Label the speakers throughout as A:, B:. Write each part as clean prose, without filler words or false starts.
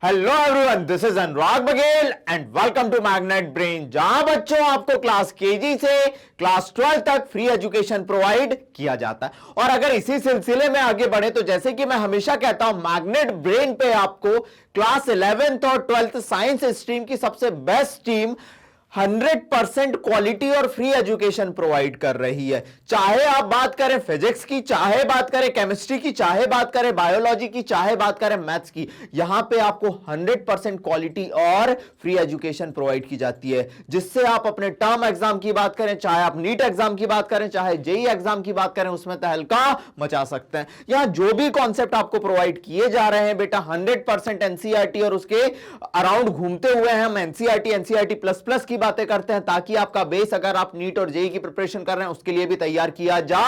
A: Hello everyone, this is Anurag Baghel and welcome to Magnet Brain, जहां बच्चों आपको क्लास केजी से क्लास 12 तक फ्री एजुकेशन प्रोवाइड किया जाता है। और अगर इसी सिलसिले में आगे बढ़े तो जैसे कि मैं हमेशा कहता हूं, मैग्नेट ब्रेन पे आपको क्लास 11th और 12th साइंस स्ट्रीम की सबसे बेस्ट टीम 100% क्वालिटी और फ्री एजुकेशन प्रोवाइड कर रही है। चाहे आप बात करें फिजिक्स की, चाहे बात करें केमिस्ट्री की, चाहे बात करें बायोलॉजी की, चाहे बात करें मैथ्स की, यहां पे आपको 100% क्वालिटी और फ्री एजुकेशन प्रोवाइड की जाती है, जिससे आप अपने टर्म एग्जाम की बात करें, चाहे आप नीट एग्जाम की बात करें, चाहे जेई एग्जाम की बात करें, उसमें तहलका मचा सकते हैं। यहां जो भी कॉन्सेप्ट आपको प्रोवाइड किए जा रहे हैं बेटा 100% एनसीईआरटी और उसके अराउंड घूमते हुए हम एनसीईआरटी प्लस प्लस की बातें करते हैं, ताकि आपका बेस अगर आप नीट और जेई की प्रिपरेशन कर रहे हैं उसके लिए भी तैयार किया जा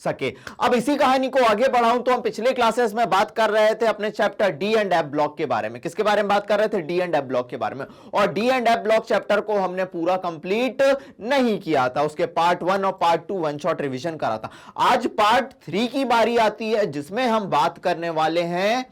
A: सके। अब इसी कहानी को आगे बढ़ाऊं तो हम पिछले क्लासेस में बात कर रहे थे अपने chapter D and F block के बारे में। किसके बारे में बात कर रहे थे? डी एंड एफ ब्लॉक के बारे में। और D and F block chapter को हमने पूरा कंप्लीट नहीं किया था, उसके पार्ट 1 और पार्ट 2 वन शॉट रिवीजन करा था। आज पार्ट 3 की बारी आती है, जिसमें हम बात करने वाले हैं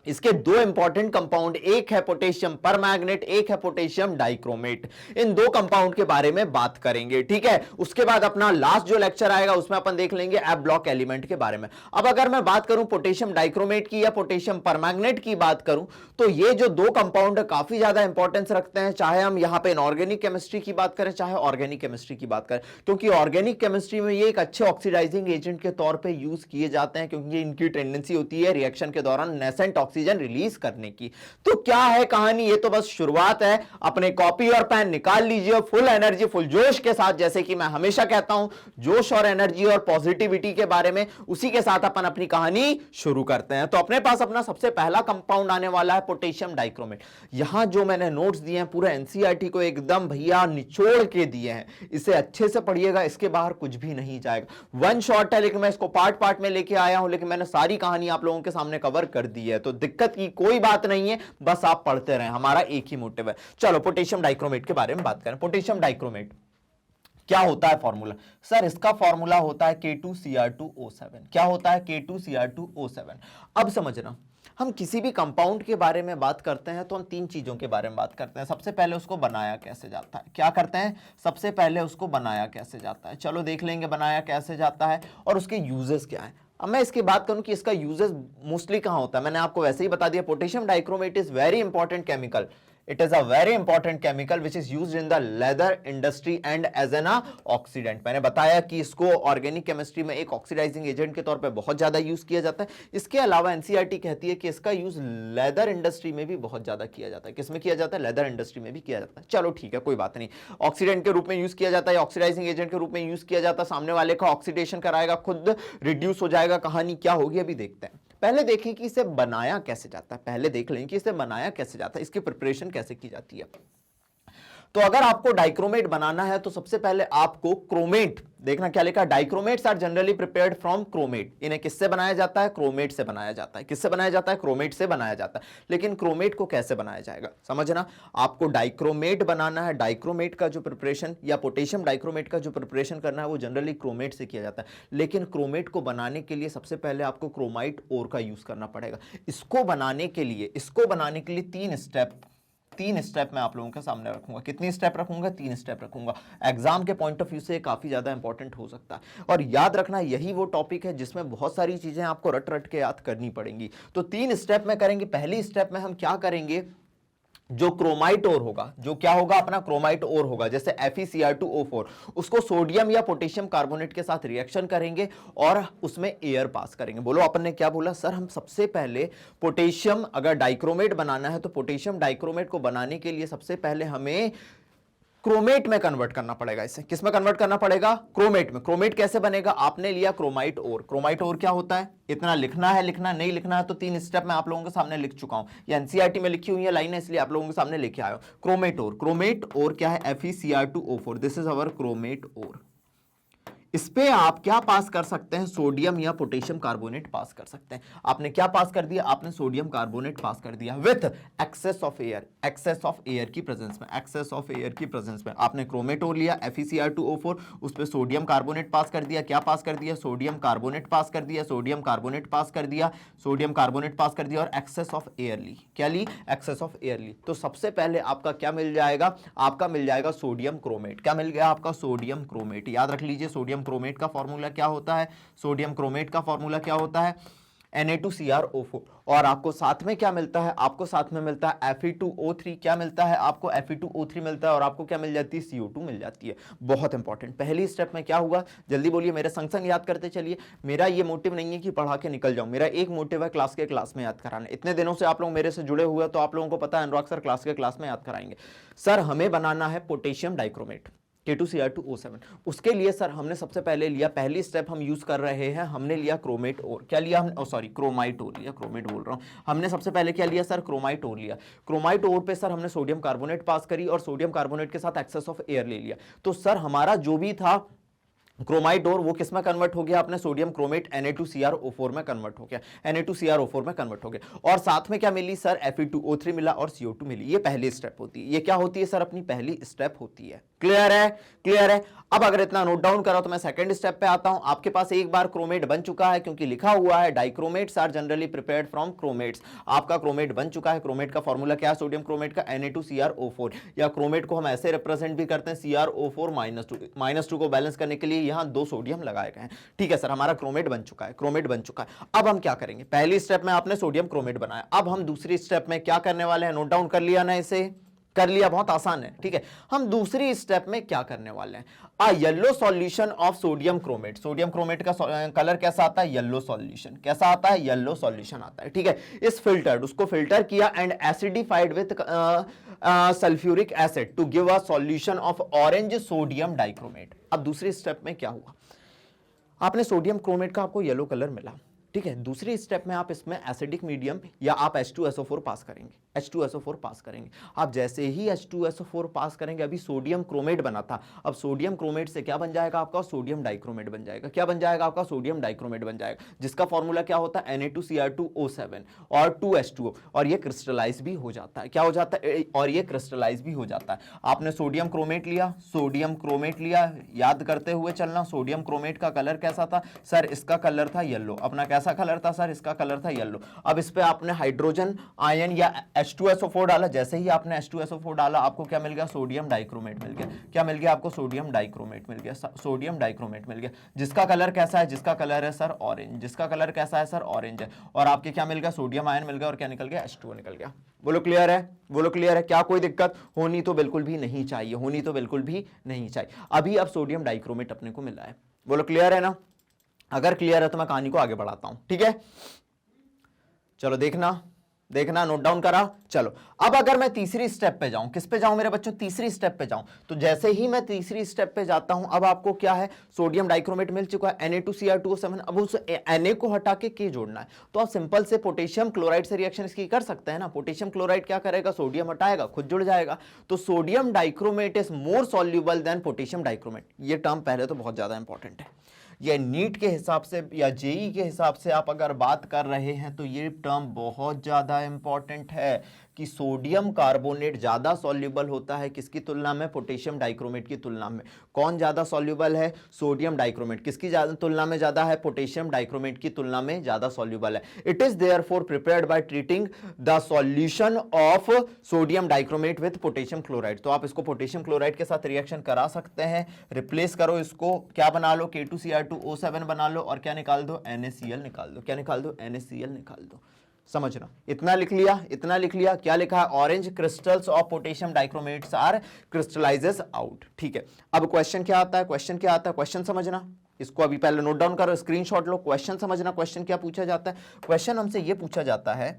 A: इसके दो इंपॉर्टेंट कंपाउंड, एक है पोटेशियम परमैंगनेट, एक है पोटेशियम डाइक्रोमेट। इन दो कंपाउंड के बारे में बात करेंगे, ठीक है। उसके बाद अपना लास्ट जो लेक्चर आएगा उसमें अपन देख लेंगे एफ ब्लॉक एलिमेंट के बारे में। अब अगर मैं बात करूं पोटेशियम डाइक्रोमेट की या पोटेशियम परमैंगनेट की बात करूं, तो ये जो दो कंपाउंड काफी ज्यादा इंपॉर्टेंस रखते हैं, चाहे हम यहां पे इनऑर्गेनिक केमिस्ट्री की बात करें, चाहे ऑर्गेनिक केमिस्ट्री की बात करें। क्योंकि ऑर्गेनिक केमिस्ट्री में ये एक अच्छे ऑक्सीडाइजिंग एजेंट के तौर पर यूज किए जाते हैं, क्योंकि इनकी टेंडेंसी होती है रिएक्शन के दौरान नेसेंट ऑक्सीजन रिलीज करने की। तो क्या है कहानी? ये तो बस शुरुआत है। अपने कॉपी और पेन निकाल लीजिए, फुल एनर्जी फुल जोश के साथ, जैसे कि मैं हमेशा कहता हूं, जोश और एनर्जी और पॉजिटिविटी के बारे में, उसी के साथ अपन अपनी कहानी शुरू करते हैं। तो अपने पास अपना सबसे पहला कंपाउंड आने वाला है पोटेशियम डाइक्रोमेट। यहां जो मैंने नोट्स दिए हैं पूरे एनसीईआरटी को एकदम भैया निचोड़ के दिए हैं, इसे अच्छे से पढ़िएगा, इसके बाहर कुछ भी नहीं जाएगा। वन शॉट है, लेकिन मैं इसको पार्ट पार्ट में लेके आया हूं, लेकिन मैंने सारी कहानी आप लोगों के सामने कवर कर दी है, तो दिक्कत की कोई बात नहीं है, बस आप पढ़ते रहें, हमारा एक ही मोटिव है। चलो पोटेशियम डाइक्रोमेट के बारे में बात करें। पोटेशियम डाइक्रोमेट क्या होता है फॉर्मूला? सर इसका फॉर्मूला होता है K2Cr2O7। क्या होता है? K2Cr2O7। अब समझना, हम किसी भी कंपाउंड के बारे में बात करते हैं तो हम तीन चीजों के बारे में बात करते हैं। सबसे पहले उसको बनाया कैसे जाता है। क्या करते हैं? सबसे पहले उसको बनाया कैसे जाता है। चलो देख लेंगे बनाया कैसे जाता है और उसके यूजेस क्या है। अब मैं इसकी बात करूं कि इसका यूजेस मोस्टली कहां होता है, मैंने आपको वैसे ही बता दिया। Potassium dichromate is very important chemical. It is a very important chemical which is used in the leather industry and as an oxidant। मैंने बताया कि इसको ऑर्गेनिक केमिस्ट्री में एक ऑक्सीडाइजिंग एजेंट के तौर पे बहुत ज्यादा यूज किया जाता है। इसके अलावा एनसीईआरटी कहती है कि इसका यूज लेदर इंडस्ट्री में भी बहुत ज्यादा किया जाता है। किसमें किया जाता है? लेदर इंडस्ट्री में भी किया जाता है। चलो ठीक है, कोई बात नहीं। ऑक्सीडेंट के रूप में यूज किया जाता है, ऑक्सीडाइजिंग एजेंट के रूप में यूज किया जाता है। सामने वाले का ऑक्सीडेशन कराएगा, खुद रिड्यूस हो जाएगा। कहानी क्या होगी अभी देखते हैं। पहले देखें कि इसे बनाया कैसे जाता है। पहले देख लें कि इसे बनाया कैसे जाता है, इसकी प्रिपरेशन कैसे की जाती है। तो अगर आपको डाइक्रोमेट बनाना है तो सबसे पहले आपको क्रोमेट, देखना क्या लिखा, dichromates are generally prepared from chromate. इन्हें किससे बनाया जाता है? क्रोमेट से बनाया जाता है। किससे बनाया जाता है? क्रोमेट से बनाया जाता है। लेकिन क्रोमेट को कैसे बनाया जाएगा समझना। आपको डाइक्रोमेट बनाना है, डाइक्रोमेट का जो प्रिपरेशन या पोटेशियम डाइक्रोमेट का जो प्रिपरेशन करना है वो जनरली क्रोमेट से किया जाता है। लेकिन क्रोमेट को बनाने के लिए सबसे पहले आपको क्रोमाइट ओर का यूज करना पड़ेगा। इसको बनाने के लिए तीन स्टेप मैं आप लोगों के सामने रखूंगा। कितनी स्टेप रखूंगा? 3 स्टेप रखूंगा। एग्जाम के पॉइंट ऑफ व्यू से काफी ज्यादा इंपॉर्टेंट हो सकता है। और याद रखना, यही वो टॉपिक है जिसमें बहुत सारी चीजें आपको रट रट के याद करनी पड़ेंगी। तो 3 स्टेप में करेंगे। पहली स्टेप में हम क्या करेंगे, जो क्रोमाइट ओर होगा, जो क्या होगा अपना क्रोमाइट ओर होगा, जैसे FeCr2O4, उसको सोडियम या पोटेशियम कार्बोनेट के साथ रिएक्शन करेंगे और उसमें एयर पास करेंगे। बोलो अपन ने क्या बोला? सर हम सबसे पहले पोटेशियम, अगर डाइक्रोमेट बनाना है तो पोटेशियम डाइक्रोमेट को बनाने के लिए सबसे पहले हमें क्रोमेट में कन्वर्ट करना पड़ेगा। इसे किस में कन्वर्ट करना पड़ेगा? क्रोमेट में। क्रोमेट कैसे बनेगा? आपने लिया क्रोमाइट ओर। क्रोमाइट ओर क्या होता है? इतना लिखना है, लिखना नहीं लिखना है तो 3 स्टेप मैं आप लोगों के सामने लिख चुका हूं, या एनसीईआरटी में लिखी हुई है लाइन है, इसलिए आप लोगों के सामने लेके आया हूं। क्रोमेट ओर क्या है? FeCr2O4। This is our chromate ore. इस पे आप क्या पास कर सकते हैं, सोडियम या पोटेशियम कार्बोनेट पास कर सकते हैं। आपने क्या पास कर दिया, आपने सोडियम कार्बोनेट पास कर दिया with excess of air, excess of air की प्रेजेंस में, एक्सेस ऑफ एयर की प्रेजेंस में आपने क्रोमेट और लिया FeCr2O4, उस पे सोडियम कार्बोनेट पास कर दिया, क्या पास कर दिया, सोडियम कार्बोनेट पास कर दिया, सोडियम कार्बोनेट पास कर दिया, सोडियम कार्बोनेट पास कर दिया और एक्सेस ऑफ एयर ली, क्या ली, एक्सेस ऑफ एयर ली। तो सबसे पहले आपका क्या मिल जाएगा, आपका मिल जाएगा सोडियम क्रोमेट। क्या मिल गया आपका, सोडियम क्रोमेट। याद रख लीजिए सोडियम क्रोमेट का फॉर्मूला क्या होता है, सोडियम क्रोमेट का फॉर्मूला क्या होता है, Na2CrO4। और आपको साथ में क्या मिलता है, आपको साथ में मिलता है Fe2O3, क्या मिलता है आपको, Fe2O3 मिलता है और आपको क्या मिल जाती है, CO2 मिल जाती है। बहुत इंपॉर्टेंट, पहली स्टेप में क्या हुआ, जल्दी बोलिए, मेरे संग संग याद करते चलिए। मेरा ये मोटिव नहीं है कि पढ़ा के निकल जाऊं, मेरा एक मोटिव है क्लास के क्लास में याद कराना। इतने दिनों से आप लोग मेरे से जुड़े हुए तो आप लोगों को पता है अनुराग सर क्लास के क्लास में याद कराएंगे। सर हमें बनाना है पोटेशियम डाइक्रोमेट K2Cr2O7। उसके लिए सर हमने सबसे पहले लिया, पहली स्टेप हम यूज कर रहे हैं, हमने लिया क्रोमेट और, क्या लिया हम, सॉरी क्रोमाइट और लिया, क्रोमेट बोल रहा हूं। हमने सबसे पहले क्या लिया सर, क्रोमाइट और लिया। क्रोमाइट और पे सर हमने सोडियम कार्बोनेट पास करी और सोडियम कार्बोनेट के साथ एक्सेस ऑफ एयर ले लिया। तो सर हमारा जो भी था क्रोमाइट और वो किस में कन्वर्ट हो गया, अपने सोडियम क्रोमेट Na2CrO4 में कन्वर्ट हो गया, Na2CrO4 में कन्वर्ट हो गया। और साथ में क्या मिली सर, Fe2O3 मिला और CO2 मिली। ये पहली स्टेप होती है, ये क्या होती है सर, अपनी पहली स्टेप होती है। क्लियर है, क्लियर है। अब अगर इतना नोट डाउन करा तो मैं सेकंड स्टेप पे आता हूं। आपके पास एक बार क्रोमेट बन चुका है, क्योंकि लिखा हुआ है dichromates are generally prepared from chromates. आपका क्रोमेट बन चुका है। क्रोमेट का फॉर्मूला क्या है, सोडियम क्रोमेट का Na2CrO4, या क्रोमेट को हम ऐसे रिप्रेजेंट भी करते हैं CrO4 -2 को बैलेंस करने के लिए यहां 2 सोडियम लगाए गए हैं। ठीक है सर, हमारा क्रोमेट बन चुका है, क्रोमेट बन चुका है। अब हम क्या करेंगे, पहली स्टेप में आपने सोडियम क्रोमेट बनाया, अब हम दूसरी स्टेप में क्या करने वाले हैं, नोट डाउन कर लिया ना, इसे कर लिया, बहुत आसान है। ठीक है, हम दूसरी स्टेप में क्या करने वाले हैं, a yellow solution of sodium chromate. Sodium chromate का कलर कैसा आता है, येलो सॉल्यूशन। कैसा आता है, येलो सॉल्यूशन आता है। ठीक है, इस फिल्टर्ड, उसको फिल्टर किया and acidified with sulphuric acid to give a solution of orange sodium dichromate. अब दूसरी स्टेप में क्या हुआ, आपने सोडियम क्रोमेट का आपको येलो कलर मिला। ठीक है, दूसरी स्टेप में आप इसमें एसिडिक मीडियम या आप H2SO4 पास करेंगे, H2SO4 पास करेंगे। आप जैसे ही H2SO4 पास करेंगे, अभी सोडियम क्रोमेट बना था, अब सोडियम क्रोमेट से क्या बन जाएगा आपका, सोडियम डाइक्रोमेट बन जाएगा। क्या बन जाएगा आपका, सोडियम डाइक्रोमेट बन जाएगा, जिसका फॉर्मूला क्या होता है, Na2Cr2O7 और 2H2O, और ये क्रिस्टलाइज भी हो जाता है। क्या हो जाता है, और ये क्रिस्टलाइज भी हो जाता है। आपने सोडियम क्रोमेट लिया, सोडियम क्रोमेट लिया, याद करते हुए चलना, सोडियम क्रोमेट का कलर कैसा था सर, इसका कलर था येलो। अपना कैसा कलर था सर, इसका कलर था येलो। अब इस पे आपने हाइड्रोजन आयन या H2SO4 डाला, जैसे ही आपने H2SO4 डाला, आपको क्या मिल गया, सोडियम डाइक्रोमेट मिल गया। क्या मिल गया आपको, सोडियम डाइक्रोमेट मिल गया, सोडियम डाइक्रोमेट मिल गया, जिसका कलर कैसा है, जिसका कलर है सर ऑरेंज, जिसका कलर कैसा है सर, ऑरेंज है। और आपके क्या मिल गया, सोडियम आयन मिल गया, और क्या निकल गया, H2O निकल गया। बोलो क्लियर है, बोलो क्लियर है। क्या कोई दिक्कत होनी तो बिल्कुल भी नहीं चाहिए, होनी तो बिल्कुल भी नहीं चाहिए। अभी अब सोडियम डाइक्रोमेट अपने को मिला है, बोलो क्लियर है ना। अगर क्लियर है तो मैं कहानी को आगे बढ़ाता हूं। ठीक है, चलो देखना, देखना, नोट डाउन करा। चलो अब अगर मैं तीसरी स्टेप पे जाऊं, किस पे जाऊं मेरे बच्चों, तीसरी स्टेप पे जाऊं, तो जैसे ही मैं तीसरी स्टेप पे जाता हूं, अब आपको क्या है, सोडियम डाइक्रोमेट मिल चुका है, Na2Cr2O7। अब उस Na को हटा के K जोड़ना है, तो आप सिंपल से पोटेशियम क्लोराइड से रिएक्शन इसकी कर सकते हैं ना। पोटेशियम क्लोराइड क्या करेगा, सोडियम हटाएगा, खुद जुड़ जाएगा। तो sodium dichromate is more soluble than potassium dichromate. ये टर्म पहले तो बहुत ज्यादा इंपॉर्टेंट है, ये नीट के हिसाब से या जेई के हिसाब से आप अगर बात कर रहे हैं तो ये टर्म बहुत ज़्यादा इंपॉर्टेंट है कि सोडियम कार्बोनेट ज़्यादा सॉल्युबल होता है किसकी तुलना में, पोटेशियम डाइक्रोमेट की तुलना में। कौन ज़्यादा सॉल्युबल है, सोडियम डाइक्रोमेट। किसकी तुलना में ज़्यादा है, पोटेशियम डाइक्रोमेट की तुलना में ज़्यादा सॉल्युबल है। It is therefore prepared by treating the solution of sodium dichromate with potassium chloride. तो आप इसको पोटेशियम क्लोराइड के साथ रिएक्शन करा सकते हैं, रिप्लेस करो इसको, क्या बना लो, K2Cr2O7 बना लो और क्या निकाल दो, NaCl निकाल दो। क्या निकाल दो, NaCl निकाल दो। समझना, इतना लिख लिया, इतना लिख लिया। क्या लिखा है, orange crystals of potassium dichromates are crystallizes out. ठीक है, अब क्वेश्चन क्या आता है, क्वेश्चन क्या आता है, क्वेश्चन समझना, इसको अभी पहले नोट डाउन करो, स्क्रीनशॉट लो, क्वेश्चन समझना। क्वेश्चन क्या पूछा जाता है, क्वेश्चन हमसे ये पूछा जाता है,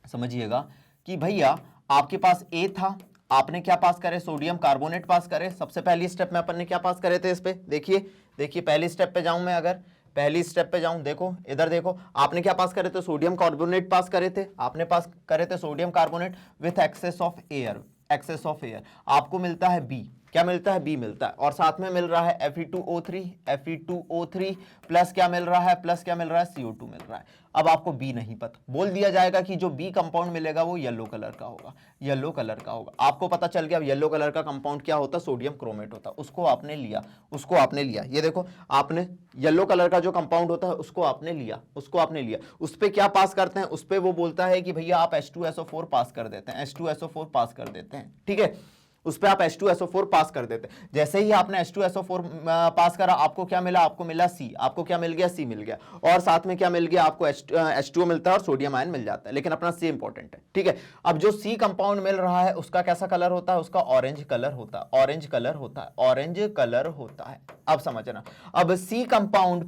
A: समझिएगा, कि भैया आपके पास A था, आपने क्या पास करे, सोडियम कार्बोनेट पास करे। सबसे पहली स्टेप में अपन ने क्या पास करे थे, इस पे देखिए, देखिए पहली स्टेप पे जाऊं मैं, अगर पहली स्टेप पे जाऊं, देखो इधर देखो, आपने क्या पास करे थे, सोडियम कार्बोनेट पास करे थे, आपने पास करे थे sodium carbonate with excess of air, excess of air. आपको मिलता है बी, क्या मिलता है, बी मिलता है, और साथ में मिल रहा है Fe2O3 प्लस क्या मिल रहा है, प्लस क्या मिल रहा है, CO2 मिल रहा है। अब आपको बी नहीं पता, बोल दिया जाएगा कि जो बी कंपाउंड मिलेगा वो येलो कलर का होगा, येलो कलर का होगा। आपको पता चल गया येलो कलर का कंपाउंड क्या होता है, सोडियम क्रोमेट होता है। उसको आपने लिया, उसको आपने लिया, ये देखो आपने येलो कलर का जो कंपाउंड होता है उसको आपने लिया, उसको आपने लिया। उस पे क्या पास करते हैं, उस पे वो बोलता है कि भैया आप H2SO4 पास कर देते हैं, H2SO4 पास कर देते हैं, ठीक है। उस पे आप H2SO4 पास कर देते हैं। जैसे ही आपने H2SO4 पास करा, आपको क्या मिला, आपको मिला C, आपको क्या मिल गया, C मिल गया, और साथ में क्या मिल गया, आपको H2O मिलता है और सोडियम आयन मिल जाता है। लेकिन अपना C इंपॉर्टेंट है, ठीक है। अब जो C कंपाउंड मिल रहा है उसका कैसा कलर होता है, उसका ऑरेंज कलर होता है, ऑरेंज कलर होता है, ऑरेंज कलर होता है। अब समझना, अब C कंपाउंड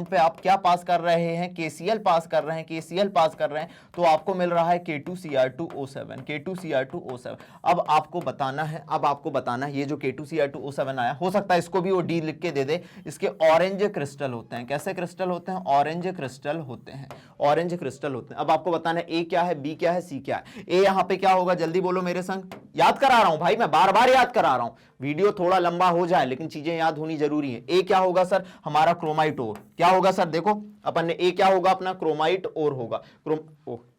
A: पे आप क्या पास कर रहे हैं, KCl पास कर रहे हैं, KCl पास कर रहे हैं, तो आपको मिल रहा है K2Cr2O7, K2Cr2O7। अब आपको बताना है, अब आपको बताना है ये जो K2Cr2O7 आया, हो सकता है इसको भी वो डी लिख के दे दे। इसके ऑरेंज क्रिस्टल होते हैं, कैसे क्रिस्टल होते हैं, ऑरेंज क्रिस्टल होते हैं, ऑरेंज क्रिस्टल होते हैं। अब आपको बताना है ए क्या है, बी क्या है, सी क्या है। ए यहां पे क्या होगा, जल्दी बोलो मेरे संग, याद करा रहा हूं भाई, मैं बार बार याद करा रहा हूं, वीडियो थोड़ा लंबा हो जाए लेकिन चीजें याद होनी जरूरी है। ए क्या होगा सर, हमारा क्रोमाइट ओर। क्या होगा सर, देखो अपन ने ए क्या होगा, अपना क्रोमाइट ओर होगा,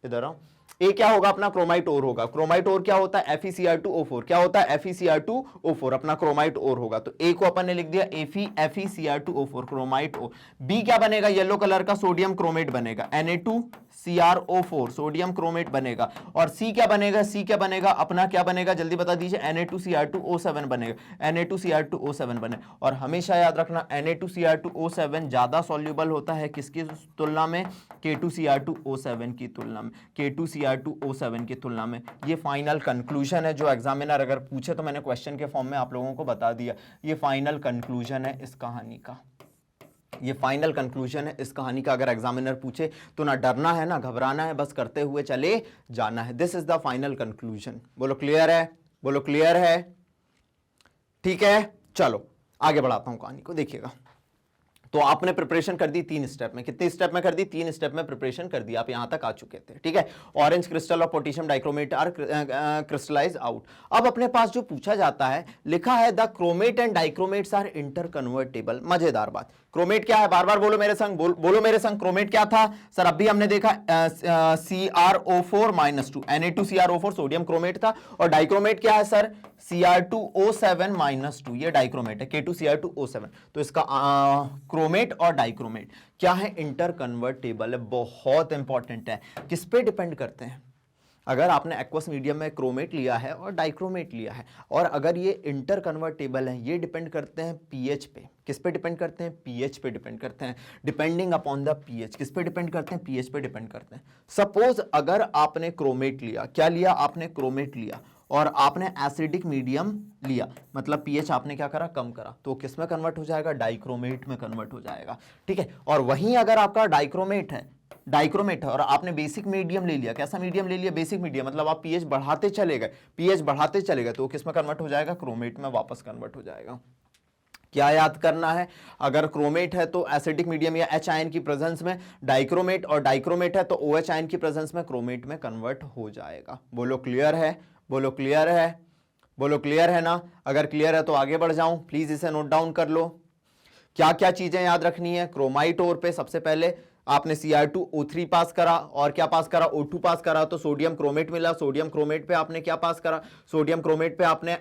A: इधर आओ, ए क्या होगा, अपना क्रोमाइट ओर होगा। क्रोमाइट ओर क्या होता है, FeCr2O4, क्या होता है, FeCr2O4, अपना क्रोमाइट ओर होगा। तो ए को अपन ने लिख दिया FeCr2O4, क्रोमाइट ओर। बी क्या बनेगा, येलो कलर का सोडियम क्रोमेट बनेगा, Na2CrO4, सोडियम क्रोमेट बनेगा। और सी क्या बनेगा, सी क्या बनेगा, अपना क्या बनेगा, जल्दी बता दीजिए, Na2Cr2O7 बनेगा, Na2Cr2O7 बने। और हमेशा याद रखना Na2Cr2O7 ज्यादा सॉल्युबल होता है किसकी तुलना में, K2Cr2O7 की तुलना में, K2Cr2O7 की तुलना में। ये फाइनल कंक्लूजन है, जो एग्जामिनर अगर पूछे तो मैंने क्वेश्चन के फॉर्म में आप लोगों को बता दिया। ये फाइनल कंक्लूजन है इस कहानी का, ये फाइनल कंक्लूजन है इस कहानी का। अगर एग्जामिनर पूछे तो ना डरना है ना घबराना है, बस करते हुए चले जाना है। This is the final conclusion. बोलो क्लियर है, बोलो क्लियर है, ठीक है। चलो आगे बढ़ाता हूं कहानी को, देखिएगा। तो आपने प्रिपरेशन कर दी 3 स्टेप में, कितने स्टेप में कर दी, 3 स्टेप में प्रिपरेशन कर दी, आप यहां तक आ चुके थे, ठीक है। ऑरेंज क्रिस्टल और potassium dichromate are crystallize out. अब अपने पास जो पूछा जाता है, लिखा है the chromate and dichromates are interconvertible. मजेदार बात, क्रोमेट क्या है, बार बार बोलो मेरे संग, बोलो मेरे संग, क्रोमेट क्या था सर, अभी हमने देखा CrO4-2, Na2CrO4 सोडियम क्रोमेट था। और डाइक्रोमेट क्या है सर, Cr2O7-2, ये डाइक्रोमेट है, K2Cr2O7। तो इसका क्रोमेट और डाइक्रोमेट क्या है, इंटर कन्वर्टेबल है, बहुत इंपॉर्टेंट है। किस पे डिपेंड करते हैं, अगर आपने एक्वस मीडियम में क्रोमेट लिया है और डाइक्रोमेट लिया है, और अगर ये इंटर कन्वर्टेबल है, ये डिपेंड करते हैं पीएच पे। किस पे डिपेंड करते हैं, पीएच पे डिपेंड करते हैं, डिपेंडिंग अपॉन द पीएच। किस पे डिपेंड करते हैं, पीएच पे डिपेंड करते हैं। सपोज अगर आपने क्रोमेट लिया, क्या लिया आपने, क्रोमेट लिया, और आपने एसिडिक मीडियम लिया, मतलब पीएच आपने क्या करा, कम करा, तो किस में कन्वर्ट हो जाएगा, डाइक्रोमेट में कन्वर्ट हो जाएगा, ठीक है। और वहीं अगर आपका डाइक्रोमेट है और आपने बेसिक मीडियम ले लिया, कैसा मीडियम ले लिया, बेसिक मीडियम, मतलब आप पीएच बढ़ाते चले गए, तो किस में कन्वर्ट हो जाएगा, क्रोमेट में वापस कन्वर्ट हो जाएगा। क्या याद करना है, अगर क्रोमेट है तो एसिडिक मीडियम या H आयन की प्रेजेंस में डाइक्रोमेट, और डाइक्रोमेट है तो OH आयन की प्रेजेंस में क्रोमेट में कन्वर्ट हो जाएगा। बोलो क्लियर है, बोलो क्लियर है, बोलो क्लियर है ना। अगर क्लियर है तो आगे बढ़ जाऊं, प्लीज इसे नोट डाउन कर लो। क्या क्या चीजें याद रखनी है, क्रोमाइट ओर पे सबसे पहले आपने Cr2O3 पास करा, और क्या पास करा, O2 पास करा, तो सोडियम क्रोमेट मिला। सोडियम क्रोमेट पे आपने क्या पास करा, सोडियम क्रोमेट पे आपने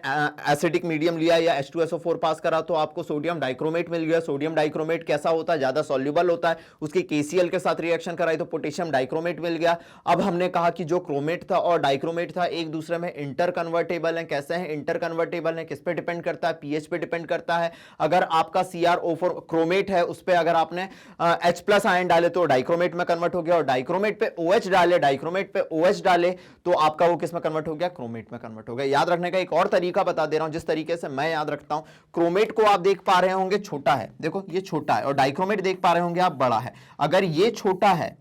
A: एसिडिक मीडियम लिया या H2SO4 पास करा, तो आपको सोडियम डाइक्रोमेट मिल गया। सोडियम डाइक्रोमेट कैसा होता है, ज्यादा सॉल्युबल होता है, उसकी KCl के साथ रिएक्शन कराई तो पोटेशियम डाइक्रोमेट मिल गया। अब हमने कहा कि जो क्रोमेट था और डाइक्रोमेट था एक दूसरे में इंटर कन्वर्टेबल है। कैसे हैं, इंटर कन्वर्टेबल है, किस पे डिपेंड करता है, पीएच पे डिपेंड करता है। अगर आपका CrO4 क्रोमेट है, उस पर अगर आपने H+ आयन डाले तो डाइक्रोमेट में कन्वर्ट हो गया, और डाइक्रोमेट पे OH डाले तो आपका वो किस में कन्वर्ट हो गया, क्रोमेट में कन्वर्ट हो गया। याद रखने का एक और तरीका बता दे रहा हूं, जिस तरीके से मैं याद रखता हूं। क्रोमेट को आप देख पा रहे होंगे छोटा है, देखो ये छोटा है, और डाइक्रोमेट देख पा रहे होंगे आप बड़ा है। अगर ये छोटा है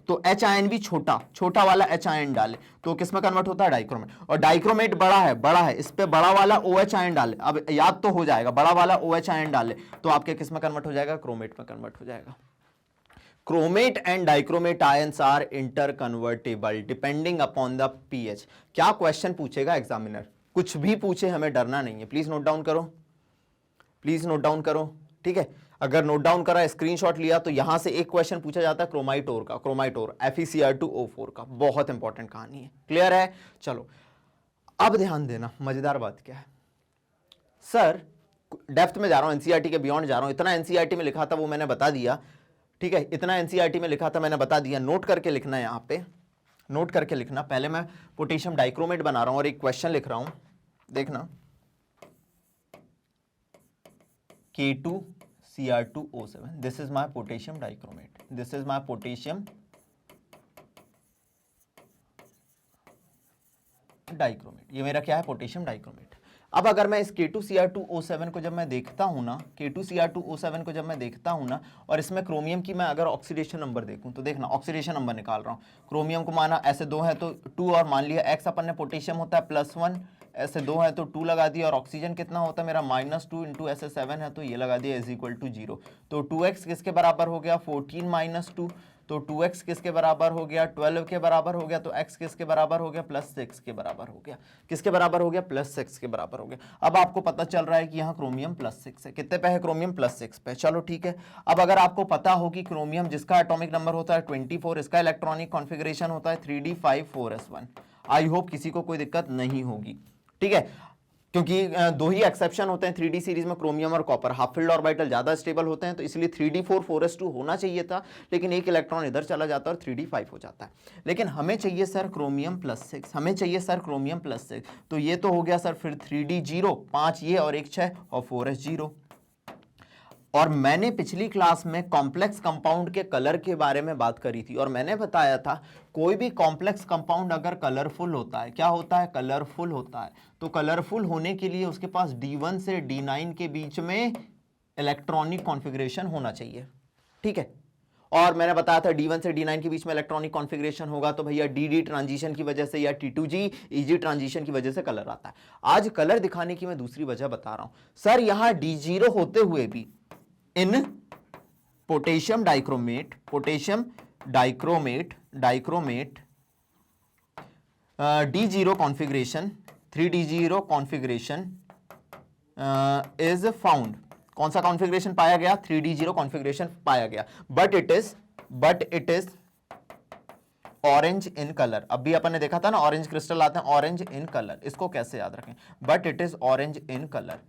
A: तो H आयन भी छोटा वाला H आयन डाले तो किस में कन्वर्ट होता है, डाइक्रोमेट। और डाइक्रोमेट बड़ा है, इस पे बड़ा वाला OH आयन डाले, अब याद तो हो जाएगा, बड़ा वाला OH आयन डाले तो आपके किस में कन्वर्ट हो जाएगा, क्रोमेट में कन्वर्ट हो जाएगा। Chromate and dichromate ions are interconvertible depending upon the pH. क्या क्वेश्चन पूछेगा एग्जामिनर, कुछ भी पूछे हमें डरना नहीं है। प्लीज नोट डाउन करो, प्लीज नोट डाउन करो, ठीक है। अगर नोट डाउन करा, स्क्रीनशॉट लिया, तो यहां से एक क्वेश्चन पूछा जाता है क्रोमाइटोर का, क्रोमाइटोर FeCr2O4 का, बहुत इंपॉर्टेंट कहानी है। क्लियर है? चलो अब ध्यान देना, मजेदार बात क्या है सर, डेप्थ में जा रहा हूं, एनसीईआरटी के बियॉन्ड जा रहा हूं। इतना एनसीईआरटी में लिखा था वो मैंने बता दिया, ठीक है, इतना एनसीईआरटी में लिखा था मैंने बता दिया। नोट करके लिखना है, यहां पे नोट करके लिखना। पहले मैं पोटेशियम डाइक्रोमेट बना रहा हूं और एक क्वेश्चन लिख रहा हूं, देखना। K2Cr2O7, this is my potassium dichromate, this is my potassium dichromate, ये मेरा क्या है, पोटेशियम डाइक्रोमेट। अब अगर मैं इस K2Cr2O7 को जब मैं देखता हूं ना, K2Cr2O7 को जब मैं देखता हूं ना, और इसमें क्रोमियम की मैं अगर ऑक्सीडेशन नंबर देखूं, तो देखना ऑक्सीडेशन नंबर निकाल रहा हूं। क्रोमियम को माना ऐसे 2 है तो 2, और मान लिया X अपन ने पोटेशियम होता है +1, ऐसे 2 है तो 2 लगा दिया, और ऑक्सीजन कितना होता है मेरा -2 इंटू ऐसे 7 है तो ये लगा दिया =0। तो 2x किसके बराबर हो गया, 14 - 2, तो 2x किसके बराबर हो गया, 12 के बराबर हो गया, तो x किसके बराबर हो गया, +6 के बराबर हो गया। किसके बराबर हो गया, +6 के बराबर हो गया। अब आपको पता चल रहा है कि यहाँ क्रोमियम +6 है। कितने पे है क्रोमियम, +6 पे। चलो ठीक है। अब अगर आपको पता हो कि क्रोमियम जिसका एटॉमिक नंबर होता है 24, इसका इलेक्ट्रॉनिक कॉन्फ़िगरेशन होता है 3d5-4s1, आई होप किसी को कोई दिक्कत नहीं होगी, ठीक है। क्योंकि 2 ही एक्सेप्शन होते हैं 3D सीरीज में, क्रोमियम और कॉपर। हाफ फील्ड ऑर्बिटल ज्यादा स्टेबल होते हैं, तो इसलिए 3d4-4s2 होना चाहिए था, लेकिन एक इलेक्ट्रॉन इधर चला जाता है और 3d5 हो जाता है। लेकिन हमें चाहिए सर क्रोमियम +6, हमें चाहिए सर क्रोमियम +6, तो ये तो हो गया सर फिर 3d0, 5 ये और 1 6 और 4s0। और मैंने पिछली क्लास में कॉम्प्लेक्स कंपाउंड के कलर के बारे में बात करी थी, और मैंने बताया था कोई भी कॉम्प्लेक्स कंपाउंड अगर कलरफुल होता है, क्या होता है, कलरफुल होता है, तो कलरफुल होने के लिए उसके पास D1 से D9 के बीच में इलेक्ट्रॉनिक कॉन्फ़िगरेशन होना चाहिए, ठीक है। और मैंने बताया था D1 से D9 के बीच में इलेक्ट्रॉनिक कॉन्फ़िगरेशन होगा तो भैया DD ट्रांजिशन की वजह से या T2G EG ट्रांजिशन की वजह से कलर आता है। आज कलर दिखाने की मैं दूसरी वजह बता रहा हूं सर। यहां D0 होते हुए भी in potassium dichromate, potassium dichromate, D0 configuration, 3D0 configuration is found. कौन सा कॉन्फ़िगरेशन पाया गया, 3D0 कॉन्फ़िगरेशन पाया गया, but it is orange in colour. अभी अपन ने देखा था ना, ऑरेंज क्रिस्टल आते हैं ऑरेंज इन कलर, इसको कैसे याद रखें, but it is orange in colour.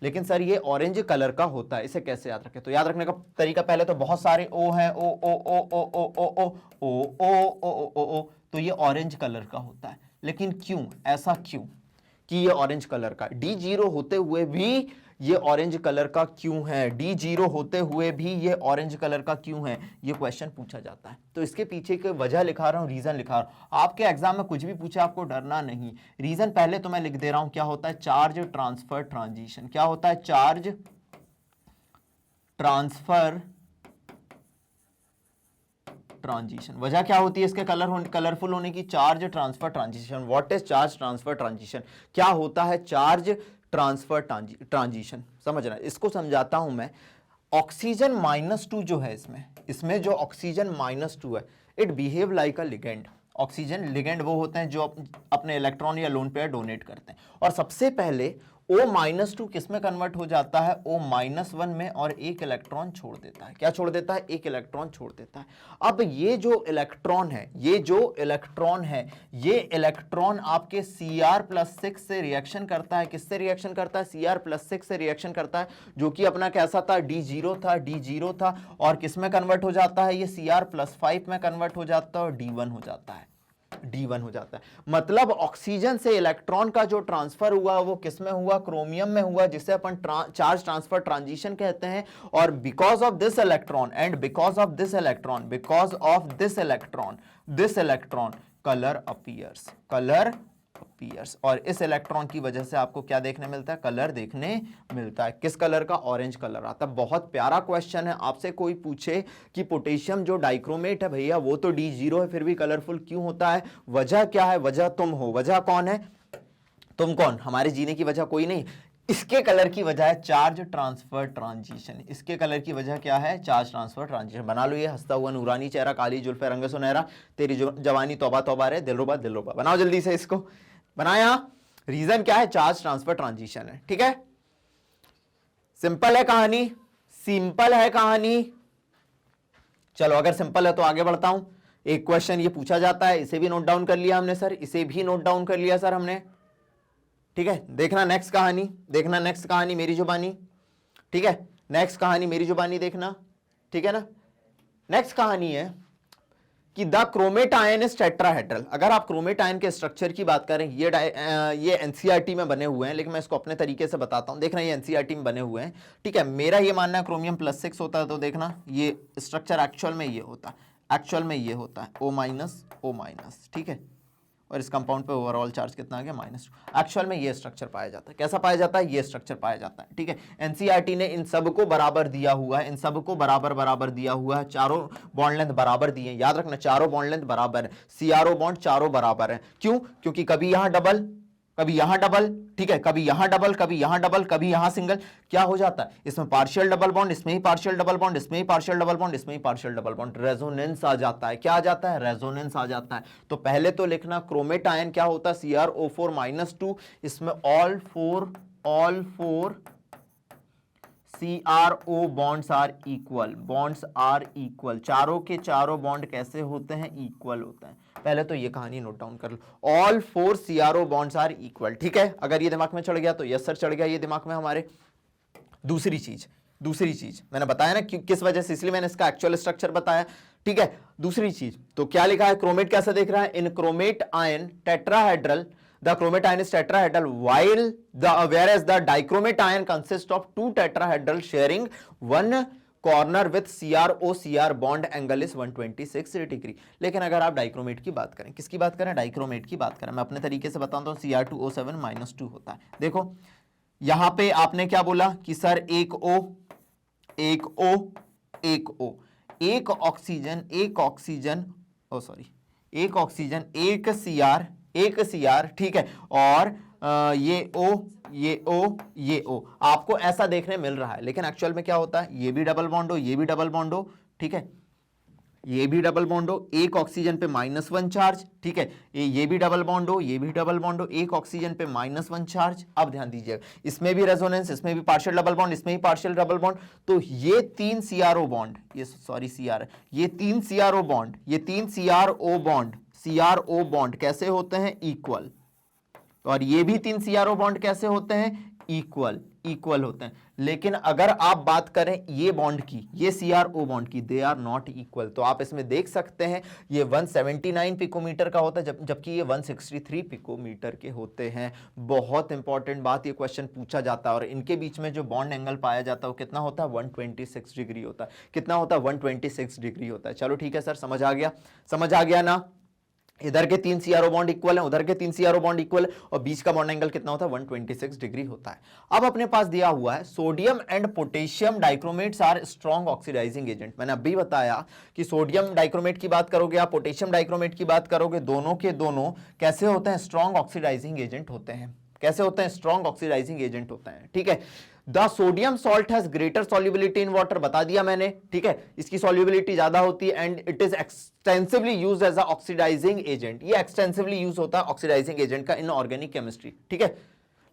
A: लेकिन सर ये ऑरेंज कलर का होता है, इसे कैसे याद रखें, तो याद रखने का तरीका पहले तो बहुत सारे ओ हैं, ओ ओ ओ ओ ओ ओ ओ ओ ओ ओ ओ ओ, तो ये ऑरेंज कलर का होता है। लेकिन क्यों, ऐसा क्यों कि ये ऑरेंज कलर का, D0 होते हुए भी ये ऑरेंज कलर का क्यों है, D0 होते हुए भी ये ऑरेंज कलर का क्यों है, ये क्वेश्चन पूछा जाता है। तो इसके पीछे की वजह लिखा रहा हूं, रीजन लिखा रहा हूं। आपके एग्जाम में कुछ भी पूछे आपको डरना नहीं। रीजन पहले तो मैं लिख दे रहा हूं, क्या होता है, चार्ज ट्रांसफर ट्रांजिशन। क्या होता है, चार्ज ट्रांसफर ट्रांजिशन। वजह क्या होती है इसके कलरफुल होने की, charge transfer transition. What is charge transfer transition, क्या होता है चार्ज ट्रांसफर ट्रांजिशन, समझना। इसको समझाता हूं मैं। ऑक्सीजन -2 जो है इसमें जो ऑक्सीजन -2 है, it behave like a ligand. Oxygen ligand वो होते हैं जो अपने इलेक्ट्रॉन या लोन पेयर डोनेट करते हैं। और सबसे पहले O-2 किस में कन्वर्ट हो जाता है, O-1 में, और एक इलेक्ट्रॉन छोड़ देता है। क्या छोड़ देता है, एक इलेक्ट्रॉन छोड़ देता है। अब ये जो इलेक्ट्रॉन है, ये इलेक्ट्रॉन आपके Cr+6 से रिएक्शन करता है। किससे रिएक्शन करता है, Cr+6 से रिएक्शन करता है, जो कि अपना कैसा था, D0 था, और किस में कन्वर्ट हो जाता है, ये Cr+5 में कन्वर्ट हो जाता है और D1 हो जाता है। मतलब ऑक्सीजन से इलेक्ट्रॉन का जो ट्रांसफर हुआ वो किस में हुआ, क्रोमियम में हुआ, जिसे अपन चार्ज ट्रांसफर ट्रांजिशन कहते हैं। और because of this electron colour appears, और इस इलेक्ट्रॉन की वजह से आपको क्या देखने मिलता है, कलर देखने मिलता है। किस कलर का, ऑरेंज कलर आता है। बहुत प्यारा क्वेश्चन है। आपसे कोई पूछे कि पोटेशियम जो डाइक्रोमेट है भैया वो तो D0 है, फिर भी कलरफुल क्यों होता है, वजह क्या है, वजह तुम हो। वजह कौन है, तुम कौन, हमारे जीने की वजह कोई नहीं। इसके कलर की वजह है चार्ज ट्रांसफर ट्रांजिशन। इसके कलर की वजह क्या है, चार्ज ट्रांसफर ट्रांजिशन। बना लो ये हंसता हुआ नूरानी चेहरा, काली जुल्फे रंग सुनहरा, तेरी जवानी तौबा तौबा रे, दिलरुबा दिलरुबा। बनाओ जल्दी से इसको, बनाया। रीजन क्या है? चार्ज ट्रांसफर ट्रांजिशन है। ठीक है, सिंपल है कहानी, सिंपल है कहानी। चलो अगर सिंपल है तो आगे बढ़ता हूं। एक क्वेश्चन ये पूछा जाता है, इसे भी नोट डाउन कर लिया हमने सर, इसे भी नोट डाउन कर लिया सर हमने। ठीक है, देखना नेक्स्ट कहानी, देखना नेक्स्ट कहानी मेरी जुबानी। ठीक है, नेक्स्ट कहानी मेरी जुबानी देखना। ठीक है ना, नेक्स्ट कहानी है कि the chromate ion is tetrahedral. अगर आप क्रोमेट आयन के स्ट्रक्चर की बात करें, ये एनसीईआरटी में बने हुए हैं, लेकिन मैं इसको अपने तरीके से बताता हूं। देखना ये एनसीईआरटी में बने हुए हैं। ठीक है, मेरा ये मानना है क्रोमियम +6 होता है, तो देखना ये स्ट्रक्चर एक्चुअल में ये होता है, एक्चुअल में ये होता है O-O-। ठीक है, और इस कंपाउंड पे ओवरऑल चार्ज कितना आ गया -2। एक्चुअल में ये स्ट्रक्चर पाया जाता है। कैसा पाया जाता है? ये स्ट्रक्चर पाया जाता है। ठीक है, एनसीईआरटी ने इन सबको बराबर दिया हुआ है, इन सबको बराबर दिया हुआ है, चारों बॉन्ड लेंथ बराबर दिए हैं। याद रखना चारों बॉन्ड लेंथ बराबर है, सीआरओ बॉन्ड चारों बराबर है। क्यों? क्योंकि कभी यहां डबल, कभी यहां डबल, ठीक है, कभी यहां डबल, कभी यहां डबल, कभी यहां सिंगल। क्या हो जाता है? इसमें पार्शियल डबल बॉन्ड, इसमें ही पार्शियल डबल बॉन्ड, इसमें ही पार्शियल डबल बॉन्ड, इसमें ही पार्शियल डबल बॉन्ड, रेजोनेंस आ जाता है। क्या आ जाता है? रेजोनेंस आ जाता है। तो पहले तो लिखना क्रोमेट आयन क्या होता है? CrO4-2। इसमें all four CrO bonds are equal। चारों के चारों बॉन्ड कैसे होते हैं? इक्वल होते हैं। पहले तो ये कहानी नोट डाउन कर लो, all 4 CrO bonds are equal। ठीक है, अगर ये दिमाग में चढ़ गया तो यस सर चढ़ गया ये दिमाग में हमारे। दूसरी चीज मैंने बताया ना किस वजह से, इसलिए मैंने इसका एक्चुअल स्ट्रक्चर बताया। ठीक है, दूसरी चीज तो क्या लिखा है? क्रोमेट कैसा देख रहा है? In chromate ion tetrahedral, the chromate ion is tetrahedral whereas the dichromate ion consists of 2 tetrahedral sharing one corner with CrO-Cr bond angle is 126 degree. लेकिन अगर आप डाइक्रोमेट की बात करें, किसकी बात करें? डाइक्रोमेट की बात करें, मैं अपने तरीके से बताता हूं, Cr2O7-2 होता है। देखो यहां पे आपने क्या बोला कि सर एक O, एक ऑक्सीजन, एक Cr, ठीक है, और ये O आपको ऐसा देखने मिल रहा है, लेकिन एक्चुअल में क्या होता है? ये भी डबल बॉन्ड हो, ये भी डबल बॉन्ड हो, ठीक है, ये भी डबल बॉन्ड हो, एक ऑक्सीजन पे -1 चार्ज, ठीक है, ये भी डबल बॉन्ड हो, ये भी डबल बॉन्ड हो, एक ऑक्सीजन पे -1 चार्ज। अब ध्यान दीजिएगा, इसमें भी रेजोनेंस, इसमें भी पार्शियल डबल बॉन्ड, इसमें भी पार्शियल डबल बॉन्ड। तो ये 3 CrO बॉन्ड, ये 3 CrO बॉन्ड कैसे होते हैं? इक्वल। और ये भी 3 CrO बॉन्ड कैसे होते हैं? इक्वल होते हैं। लेकिन अगर आप बात करें ये बॉन्ड की, ये CrO बॉन्ड की, दे आर नॉट इक्वल। तो आप इसमें देख सकते हैं ये 179 पिकोमीटर का होता है, जबकि ये 163 पिकोमीटर के होते हैं। बहुत इंपॉर्टेंट बात, ये क्वेश्चन पूछा जाता है। और इनके बीच में जो बॉन्ड एंगल पाया जाता है वो कितना होता है? 126 डिग्री होता है। कितना होता है? 126 डिग्री होता है। चलो ठीक है सर, समझ आ गया ना? इधर के 3 CrO बॉन्ड इक्वल है, उधर के 3 CrO बॉन्ड इक्वल है, और बीच का बॉन्ड एंगल कितना होता है? 126 डिग्री होता है। अब अपने पास दिया हुआ है sodium and potassium dichromates are strong oxidizing agent. मैंने अभी बताया कि सोडियम डाइक्रोमेट की बात करोगे, आप पोटेशियम डाइक्रोमेट की बात करोगे, दोनों के दोनों कैसे होते हैं? स्ट्रॉन्ग ऑक्सीडाइजिंग एजेंट होते हैं। कैसे होते हैं? स्ट्रॉन्ग ऑक्सीडाइजिंग एजेंट होते हैं। ठीक है, the sodium salt has greater solubility in water, बता दिया मैंने। ठीक है, इसकी सॉल्युबिलिटी ज्यादा होती है, and it is extensively used as a oxidizing agent. ये एक्सटेंसिवली यूज होता है ऑक्सीडाइजिंग एजेंट का इन ऑर्गेनिक केमिस्ट्री। ठीक है,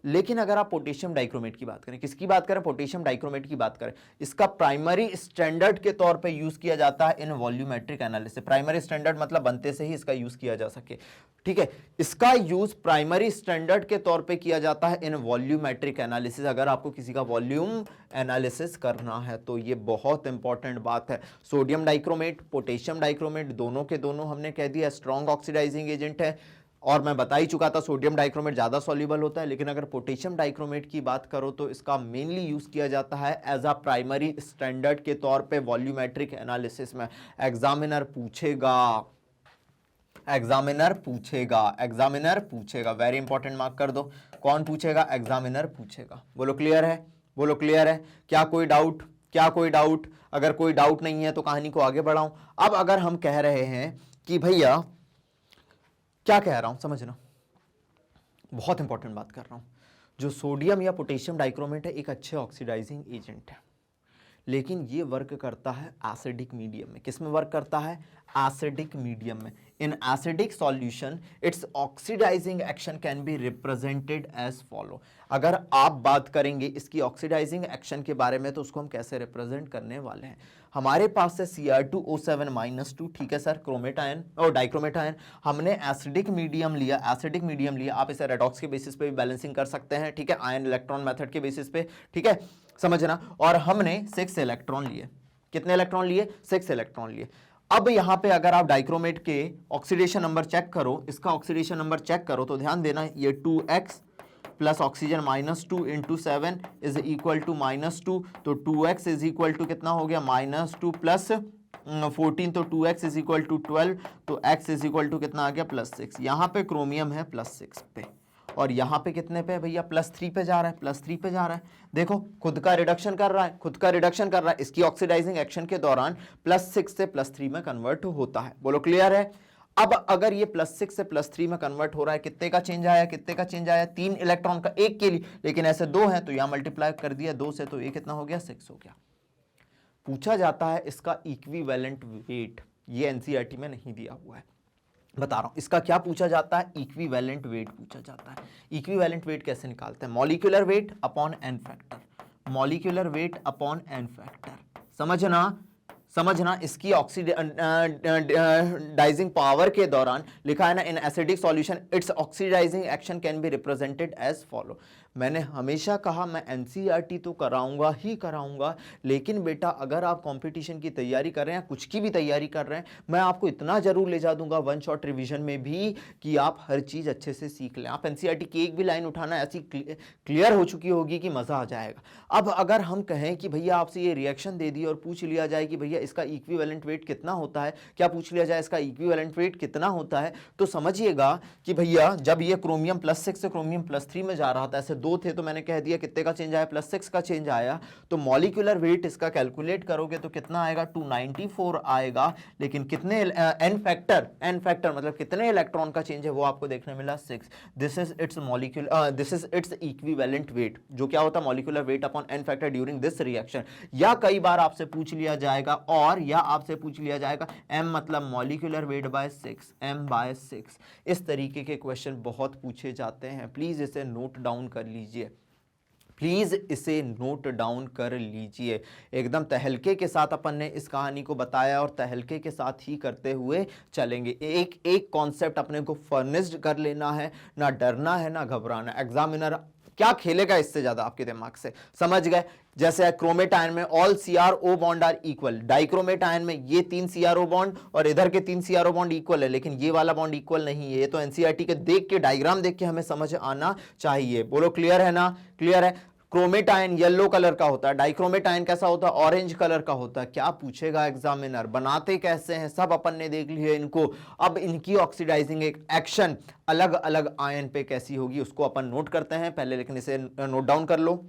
A: लेकिन अगर आप पोटेशियम डाइक्रोमेट की बात करें, किसकी बात करें? पोटेशियम डाइक्रोमेट की बात करें, इसका प्राइमरी स्टैंडर्ड के तौर पे यूज किया जाता है इन वॉल्यूमेट्रिक एनालिसिस। प्राइमरी स्टैंडर्ड मतलब बनते से ही इसका यूज किया जा सके। ठीक है, इसका यूज प्राइमरी स्टैंडर्ड के तौर पे किया जाता है इन वॉल्यूमेट्रिक एनालिसिस। अगर आपको किसी का वॉल्यूम एनालिसिस करना है तो ये बहुत इंपॉर्टेंट बात है। सोडियम डाइक्रोमेट, पोटेशियम डाइक्रोमेट, दोनों के दोनों हमने कह दिया स्ट्रॉन्ग ऑक्सीडाइजिंग एजेंट है। और मैं बता ही चुका था सोडियम डाइक्रोमेट ज्यादा सॉल्युबल होता है, लेकिन अगर पोटेशियम डाइक्रोमेट की बात करो तो इसका मेनली यूज किया जाता है एज अ प्राइमरी स्टैंडर्ड के तौर पे वॉल्यूमेट्रिक एनालिसिस में। एग्जामिनर पूछेगा, वेरी इंपॉर्टेंट, मार्क कर दो। कौन पूछेगा? एग्जामिनर पूछेगा। बोलो क्लियर है? क्या कोई डाउट? अगर कोई डाउट नहीं है तो कहानी को आगे बढ़ाऊं। अब अगर हम कह रहे हैं कि भैया, क्या कह रहा हूं समझना, बहुत इंपॉर्टेंट बात कर रहा हूं। जो सोडियम या पोटेशियम डाइक्रोमेट है एक अच्छे ऑक्सीडाइजिंग एजेंट है, लेकिन ये वर्क करता है एसिडिक मीडियम में। किस में वर्क करता है? एसिडिक मीडियम में। In acidic solution its oxidizing action can be represented as follow. अगर आप बात करेंगे इसकी ऑक्सीडाइजिंग एक्शन के बारे में तो उसको हम कैसे रिप्रेजेंट करने वाले हैं? हमारे पास है Cr2O7-2, ठीक है सर, क्रोमेट आयन और डाइक्रोमेट आयन। हमने एसिडिक मीडियम लिया, एसिडिक मीडियम लिया, आप इसे रेडॉक्स के बेसिस पे भी बैलेंसिंग कर सकते हैं, ठीक है, आयन इलेक्ट्रॉन मेथड के बेसिस पे, ठीक है, समझना। और हमने 6 इलेक्ट्रॉन लिए। कितने इलेक्ट्रॉन लिए? 6 इलेक्ट्रॉन लिए। अब यहां पे अगर आप डाइक्रोमेट के ऑक्सीडेशन नंबर चेक करो, इसका ऑक्सीडेशन नंबर चेक करो तो ध्यान देना, ये 2x plus oxygen -2 into 7 is equal to -2, तो 2x इज इक्वल टू कितना हो गया? -2 प्लस 14, तो 2x इज इक्वल टू 12, तो x इज इक्वल टू कितना आ गया? +6। यहाँ पे क्रोमियम है +6 पे, और यहाँ पे कितने पे भैया? +3 पे जा रहा है, +3 पे जा रहा है। देखो खुद का रिडक्शन कर रहा है, खुद का रिडक्शन कर रहा है। इसकी ऑक्सीडाइजिंग एक्शन के दौरान +6 से +3 में कन्वर्ट होता है। बोलो क्लियर है? अब अगर ये +6 से +3 में कन्वर्ट हो रहा है, कितने का चेंज आया? कितने का चेंज आया? 3 इलेक्ट्रॉन का, एक के लिए, लेकिन ऐसे 2 हैं तो यहां मल्टीप्लाई कर दिया 2 से, तो ये कितना हो गया? 6 हो गया। पूछा जाता है इसका इक्विवेलेंट वेट, ये एनसीईआरटी में नहीं दिया हुआ है, बता रहा हूं। इसका क्या पूछा जाता है? इक्विवेलेंट वेट पूछा जाता है। इक्विवेलेंट वेट कैसे निकालते हैं? Molecular weight upon n factor, molecular weight upon n factor. समझना इसकी ऑक्सीडाइजिंग पावर के दौरान लिखा है ना, in acidic solution its oxidizing action can be represented as follow. मैंने हमेशा कहा मैं एनसीईआरटी तो कराऊंगा ही कराऊंगा, लेकिन बेटा अगर आप कंपटीशन की तैयारी कर रहे हैं, कुछ की भी तैयारी कर रहे हैं, मैं आपको इतना जरूर ले जा दूंगा वन शॉट रिवीजन में भी कि आप हर चीज अच्छे से सीख लें। आप एनसीईआरटी की एक भी लाइन उठाना ऐसी क्लियर हो चुकी होगी कि मजा आ जाएगा। अब अगर हम कहें कि भैया आपसे ये रिएक्शन दे दी और पूछ लिया जाए कि भैया इसका इक्विवेलेंट वेट कितना होता है, क्या पूछ लिया जाए इसका इक्विवेलेंट वेट कितना होता है, तो समझिएगा कि भैया जब ये क्रोमियम +6 से क्रोमियम +3 में जा रहा था, ऐसे 2 थे तो मैंने कह दिया कितने का चेंज आया? +6 का चेंज आया। तो मॉलिक्यूलर वेट इसका कैलकुलेट करोगे तो कितना आएगा? 294 आएगा। लेकिन कितने एन फैक्टर मतलब कितने इलेक्ट्रॉन का चेंज है वो आपको देखने मिला 6। This is its equivalent weight, जो क्या होता है? Molecular weight upon n factor during this reaction. या कई बार आपसे पूछ लिया जाएगा, और या आपसे पूछ लिया जाएगा m मतलब मॉलिक्यूलर वेट बाय 6, m/6। इस तरीके के क्वेश्चन बहुत पूछे जाते हैं। प्लीज इसे नोट डाउन कर लीजिए, प्लीज इसे नोट डाउन कर लीजिए। एकदम तहलके के साथ अपन ने इस कहानी को बताया और तहलके के साथ ही करते हुए चलेंगे। एक एक कॉन्सेप्ट अपने को फर्निश्ड कर लेना है, ना डरना है ना घबराना। एग्जामिनर क्या खेलेगा इससे ज्यादा आपके दिमाग से, समझ गए? जैसे क्रोमेट आयन में all CrO bond are equal, dichromate ion में ये 3 CrO बॉन्ड और इधर के 3 CrO बॉन्ड इक्वल है, लेकिन ये वाला बॉन्ड इक्वल नहीं है। ये तो एनसीईआरटी के देख के, डायग्राम देख के हमें समझ आना चाहिए। बोलो क्लियर है ना? क्लियर है? क्रोमेट आयन येलो कलर का होता है, डाइक्रोमेट आयन कैसा होता है? ऑरेंज कलर का होता है। क्या पूछेगा एग्जामिनर? बनाते कैसे हैं सब अपन ने देख लिया इनको। अब इनकी ऑक्सीडाइजिंग एक्शन अलग अलग आयन पे कैसी होगी उसको अपन नोट करते हैं पहले, लेकिन इसे नोट डाउन कर लो।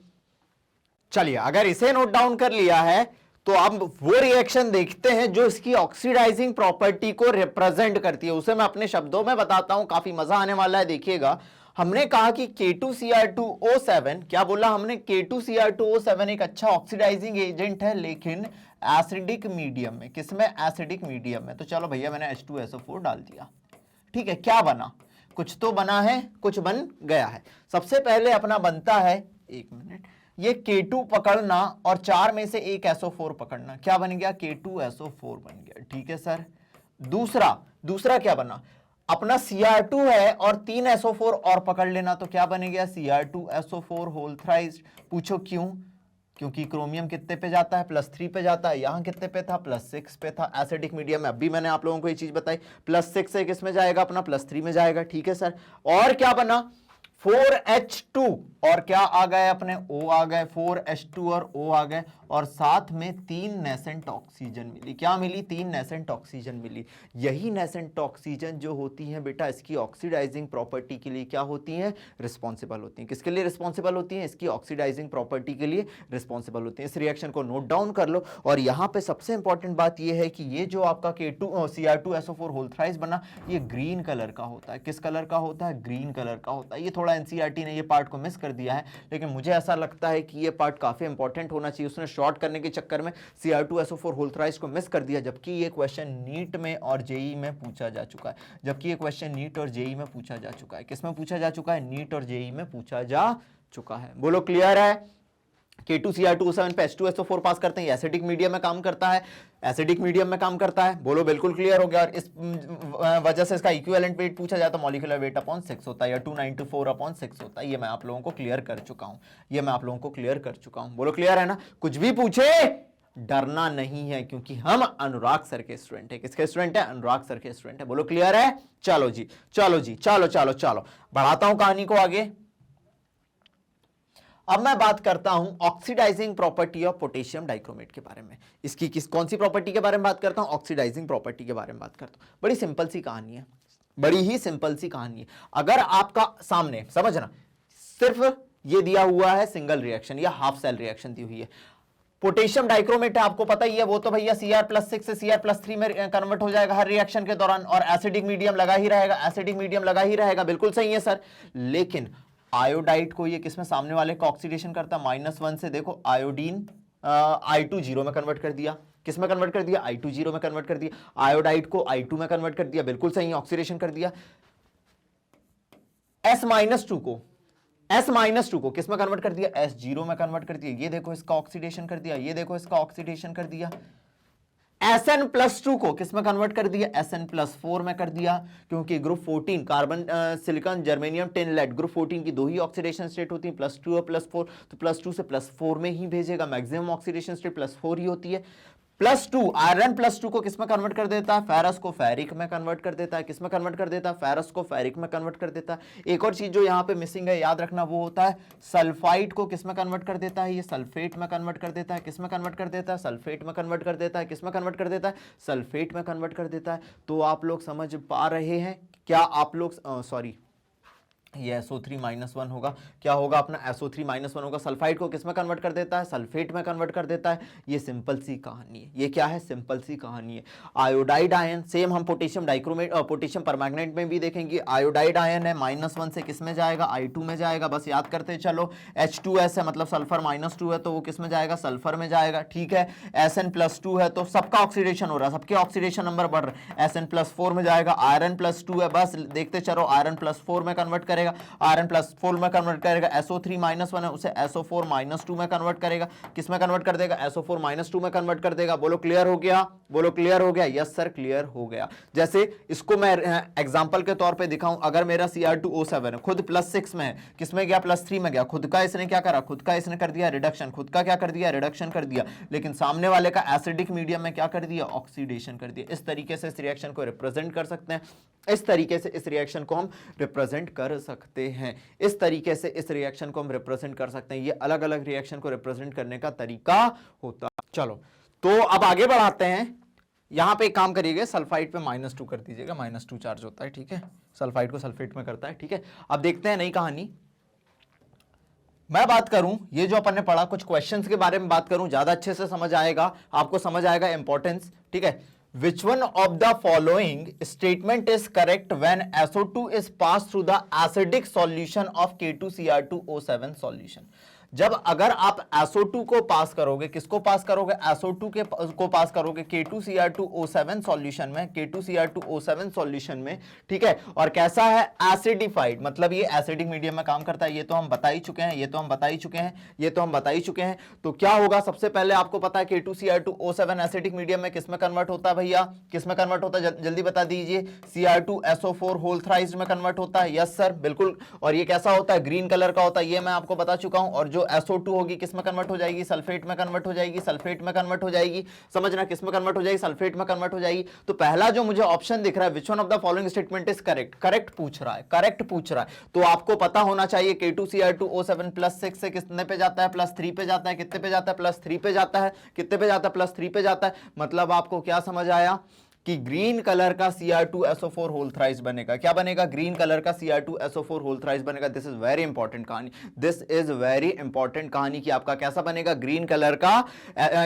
A: चलिए, अगर इसे नोट डाउन कर लिया है तो अब वो रिएक्शन देखते हैं जो इसकी ऑक्सीडाइजिंग प्रॉपर्टी को रिप्रेजेंट करती है। उसे मैं अपने शब्दों में बताता हूं, काफी मजा आने वाला है, देखिएगा। हमने कहा कि K2Cr2O7, क्या बोला हमने? K2Cr2O7 एक अच्छा ऑक्सीडाइजिंग एजेंट है, लेकिन एसिडिक मीडियम में। किसमें? एसिडिक मीडियम में। तो चलो भैया मैंने H2SO4 डाल दिया, ठीक है। क्या बना? कुछ तो बना है, कुछ बन गया है। सबसे पहले अपना बनता है, एक मिनट, ये K2 पकड़ना और 4 में से एक SO4 पकड़ना। क्या बन गया? K2SO4 बन गया, ठीक है सर। दूसरा क्या बना? अपना Cr2 है और 3 SO4 और पकड़ लेना, तो क्या बनेगा? Cr2SO4 whole थ्राइज्ड। पूछो क्यों? क्योंकि क्रोमियम कितने पे जाता है? +3 पे जाता है। यहां कितने पे था? +6 पे था। एसिडिक मीडियम में अभी मैंने आप लोगों को ये चीज बताई, +6 से किस में जाएगा? अपना +3 में जाएगा, ठीक है सर। और क्या बना? 4H2 और क्या आ गए? अपने O आ गए, 4H2 और O आ गए, और साथ में 3 नेसेंट ऑक्सीजन मिली। क्या मिली? 3 नेसेंट ऑक्सीजन मिली। यही नेसेंट ऑक्सीजन जो होती है बेटा इसकी ऑक्सीडाइजिंग प्रॉपर्टी के लिए क्या होती हैं? रिस्पॉन्सिबल होती हैं। किसके लिए रिस्पॉन्सिबल होती हैं? इसकी ऑक्सीडाइजिंग प्रॉपर्टी के लिए रिस्पॉन्सिबल होती हैं। इस रिएक्शन को नोट डाउन कर लो। और यहां पे सबसे इंपॉर्टेंट बात यह है कि ये जो आपका Cr2SO4 होल थ्राइस बना, ये ग्रीन कलर का होता है। किस कलर का होता है? ग्रीन कलर का होता है। ये थोड़ा होगा, एनसीईआरटी ने ये पार्ट को मिस कर दिया है, लेकिन मुझे ऐसा लगता है कि ये पार्ट काफी इंपॉर्टेंट होना चाहिए। उसने शॉर्ट करने के चक्कर में Cr2SO4 होल थ्राइस को मिस कर दिया, जबकि ये क्वेश्चन नीट में और जेई में पूछा जा चुका है। जबकि ये क्वेश्चन नीट और जेई में पूछा जा चुका है। किस में पूछा जा चुका है? नीट और जेई में पूछा जा चुका है। बोलो क्लियर है? K2Cr2O7 पे H2SO4 पास करते हैं, एसिडिक मीडियम में काम करता है, एसिडिक मीडियम में काम करता है। बोलो बिल्कुल क्लियर हो गया। और इस वजह से इसका इक्विवेलेंट वेट पूछा जाता है, मॉलिक्यूलर वेट अपॉन 6 होता है या 294 अपॉन 6 होता है। ये मैं आप लोगों को क्लियर कर चुका हूं। बोलो क्लियर है ना? कुछ भी पूछे डरना नहीं है, क्योंकि हम अनुराग सर के स्टूडेंट है। किसके स्टूडेंट है? अनुराग सर के स्टूडेंट है। बोलो क्लियर है? चलो जी, चलो बढ़ाता हूं कहानी को आगे। अब मैं बात करता हूं oxidizing property of potassium dichromate के बारे में। इसकी कौन सी प्रॉपर्टी के बारे में बात करता हूं? ऑक्सीडाइजिंग प्रॉपर्टी के बारे में बात करता हूं। बड़ी सिंपल सी कहानी है, बड़ी ही सिंपल सी कहानी है। अगर आपका सामने, समझना, सिर्फ ये दिया हुआ है सिंगल रिएक्शन या हाफ सेल रिएक्शन दी हुई है, पोटेशियम डाइक्रोमेट है, आपको पता ही है, वो तो भैया Cr+6 से Cr+3 में कन्वर्ट हो जाएगा हर रिएक्शन के दौरान, और एसिडिक मीडियम लगा ही रहेगा, बिल्कुल सही है सर। लेकिन आयोडाइड को ये किसमें, सामने वाले का ऑक्सीडेशन करता है -1 से, देखो आयोडीन I2 0 में कन्वर्ट कर दिया। किस में कन्वर्ट कर दिया? I2 0 में कन्वर्ट कर दिया। आयोडाइड को I2 में कन्वर्ट कर दिया, बिल्कुल सही है, ऑक्सीडेशन कर दिया। S-2 को किस में कन्वर्ट कर दिया? S0 में कन्वर्ट कर दिया। ये देखो इसका ऑक्सीडेशन कर दिया, ये देखो इसका ऑक्सीडेशन कर दिया। Sn+2 को किस में कन्वर्ट कर दिया? Sn+4 में कर दिया, क्योंकि group 14 carbon silicon germanium tin lead group 14 की दो ही ऑक्सीडेशन स्टेट होती है, +2 और +4, तो +2 से +4 में ही भेजेगा। मैक्सिमम ऑक्सीडेशन स्टेट +4 ही होती है। +2 आयरन +2 को किस में कन्वर्ट कर देता है? फेरस को फेरिक में कन्वर्ट कर देता है। किस में कन्वर्ट कर देता है? फेरस को फेरिक में कन्वर्ट कर देता है। एक और चीज जो यहाँ पे मिसिंग है, याद रखना, वो होता है सल्फाइड को किस में कन्वर्ट कर देता है? ये सल्फेट में कन्वर्ट कर देता है। किस में कन्वर्ट कर देता है? सल्फेट में कन्वर्ट कर देता है। किस में कन्वर्ट कर देता है? सल्फेट में कन्वर्ट कर देता है। तो आप लोग समझ पा रहे हैं क्या? आप लोग सॉरी, ये SO3-1 होगा, क्या होगा अपना? SO3-1 होगा। सल्फाइड को किस में कन्वर्ट कर देता है? सल्फेट में कन्वर्ट कर देता है। ये सिंपल सी कहानी है। ये क्या है? सिंपल सी कहानी है। आयोडाइड आयन सेम हम पोटेशियम डाइक्रोमेट पोटेशियम परमैंगनेट में भी देखेंगे। आयोडाइड आयन है, -1 से किस में जाएगा? I2 में जाएगा। बस याद करते चलो। H2S है, मतलब सल्फर -2 है, तो वो किस में जाएगा? सल्फर में जाएगा। ठीक है। Sn+2 है, तो सबका ऑक्सीडेशन हो रहा है, सबके ऑक्सीडेशन नंबर बढ़ रहे हैं। Sn+4 में जाएगा। आयरन +2 है, बस देखते चलो, आयरन +4 में कन्वर्ट करेगा, आयरन +4 में कन्वर्ट करेगा। SO3-1 है, उसे SO4-2 में कन्वर्ट करेगा। किस में कन्वर्ट कर देगा? SO4-2 में कन्वर्ट कर देगा। बोलो क्लियर हो गया? बोलो क्लियर हो गया? यस सर, क्लियर हो गया। जैसे इसको मैं एग्जांपल के तौर पे दिखाऊं, अगर मेरा Cr2O7 है, खुद +6 में है, किस में गया? +3 में गया। खुद का इसने क्या करा? खुद का इसने कर दिया रिडक्शन। खुद का क्या कर दिया? रिडक्शन कर दिया। लेकिन सामने वाले का एसिडिक मीडियम में क्या कर दिया? ऑक्सीडेशन कर दिया। इस तरीके से इस रिएक्शन को रिप्रेजेंट कर सकते हैं। इस तरीके से इस रिएक्शन को हम रिप्रेजेंट कर सकते हैं। इस तरीके से इस रिएक्शन को हम रिप्रेजेंट कर सकते हैं। ये अलग अलग रिएक्शन को रिप्रेजेंट करने का तरीका होता है। चलो, तो अब आगे बढ़ाते हैं। यहां पे एक काम करिएगा, सल्फाइड पे -2 कर दीजिएगा, -2 चार्ज होता है। ठीक है, सल्फाइड को सल्फेट में करता है। ठीक है, अब देखते हैं नई कहानी। मैं बात करूं, ये जो अपन ने पढ़ा, कुछ क्वेश्चंस के बारे में बात करूं, ज्यादा अच्छे से समझ आएगा, आपको समझ आएगा इंपॉर्टेंस। ठीक है, which one of the following statement is correct when SO2 is passed through the acidic solution of K2Cr2O7 solution? जब अगर आप SO2 को पास करोगे, किसको पास करोगे? SO2 को पास करोगे K2Cr2O7 सॉल्यूशन में, K2Cr2O7 सॉल्यूशन में। ठीक है, और कैसा है? एसिडिफाइड, मतलब ये एसिडिक मीडियम में काम करता है। ये तो हम बता ही चुके हैं, तो क्या होगा? सबसे पहले आपको पता है K2Cr2O7 एसिडिक मीडियम में किस में कन्वर्ट होता है भैया? किस में कन्वर्ट होता है? जल्दी बता दीजिए। Cr2SO4 होल थ्राइस्ड में कन्वर्ट होता है। यस सर, बिल्कुल। और ये कैसा होता है? ग्रीन कलर का होता है, ये मैं आपको बता चुका हूं। और जो SO2 होगी किस में कन्वर्ट हो जाएगी? सल्फेट में कन्वर्ट हो जाएगी। समझना, किस में कन्वर्ट हो जाएगी? सल्फेट में कन्वर्ट हो जाएगी। तो पहला जो मुझे ऑप्शन दिख रहा है, which one of the following statement is correct, correct पूछ रहा है। तो आपको पता होना चाहिए K2Cr2O7 +6 से कितने पे जाता है? +3 पे जाता है। कितने पे जाता है? +3 पे जाता है। कितने पे जाता है? +3 पे जाता है। मतलब आपको क्या समझ आया कि ग्रीन कलर का Cr2SO4 होल थ्राइस बनेगा। क्या बनेगा? ग्रीन कलर का Cr2SO4 होल थ्राइस बनेगा। दिस इज वेरी इंपॉर्टेंट कहानी, दिस इज वेरी इंपॉर्टेंट कहानी कि आपका कैसा बनेगा? ग्रीन कलर का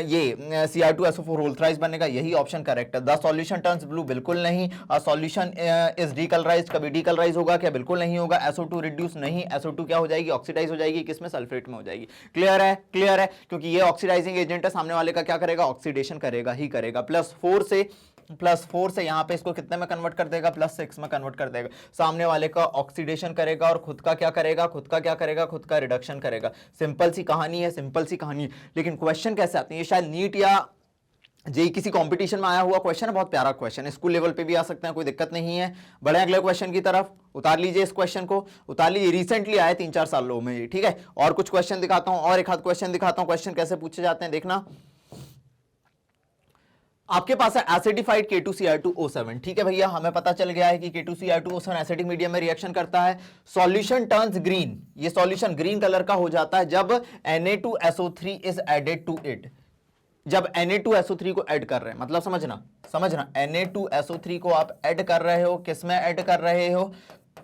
A: ये Cr2SO4 होल थ्राइस बनेगा। यही ऑप्शन करेक्ट है। द सॉल्यूशन टर्न्स ब्लू, बिल्कुल नहीं। सॉल्यूशन इज डीकलराइज्ड, कभी डीकलराइज होगा क्या? बिल्कुल नहीं होगा। SO2 रिड्यूस, नहीं। SO2 क्या हो जाएगी? ऑक्सीडाइज हो जाएगी। किसमें? सल्फेट में हो जाएगी। क्लियर है? क्लियर है, क्योंकि ये ऑक्सीडाइजिंग एजेंट है, सामने वाले का क्या करेगा? ऑक्सीडेशन करेगा ही करेगा। +4 से यहां पे इसको कितने में कन्वर्ट कर देगा? +6 में कन्वर्ट कर देगा। सामने वाले का ऑक्सीडेशन करेगा और खुद का क्या करेगा? खुद का रिडक्शन करेगा। सिंपल सी कहानी है, सिंपल सी कहानी है। लेकिन क्वेश्चन कैसे आते हैं? ये शायद नीट या जेई किसी कंपटीशन में आया हुआ क्वेश्चन है, बहुत प्यारा क्वेश्चन है। स्कूल लेवल पे भी आ सकते हैं, कोई दिक्कत नहीं है। बढ़े अगले क्वेश्चन की तरफ, उतार लीजिए इस क्वेश्चन को, उतार लीजिए। रिसेंटली आया 3-4 सालों में, ठीक है। और कुछ क्वेश्चन दिखाता हूं, और एक आध क्वेश्चन दिखाता हूं। क्वेश्चन कैसे पूछे जाते हैं देखना। आपके पास है एसिडिफाइड K2Cr2O7, ठीक है भैया, हमें पता चल गया है कि K2Cr2O7 एसिडिक मीडियम में रिएक्शन करता है। सॉल्यूशन टर्न्स ग्रीन, ये सॉल्यूशन ग्रीन कलर का हो जाता है जब Na2SO3 is added to it. जब Na2SO3 को ऐड कर रहे हैं, मतलब समझना Na2SO3 को आप ऐड कर रहे हो, किसमें ऐड कर रहे हो?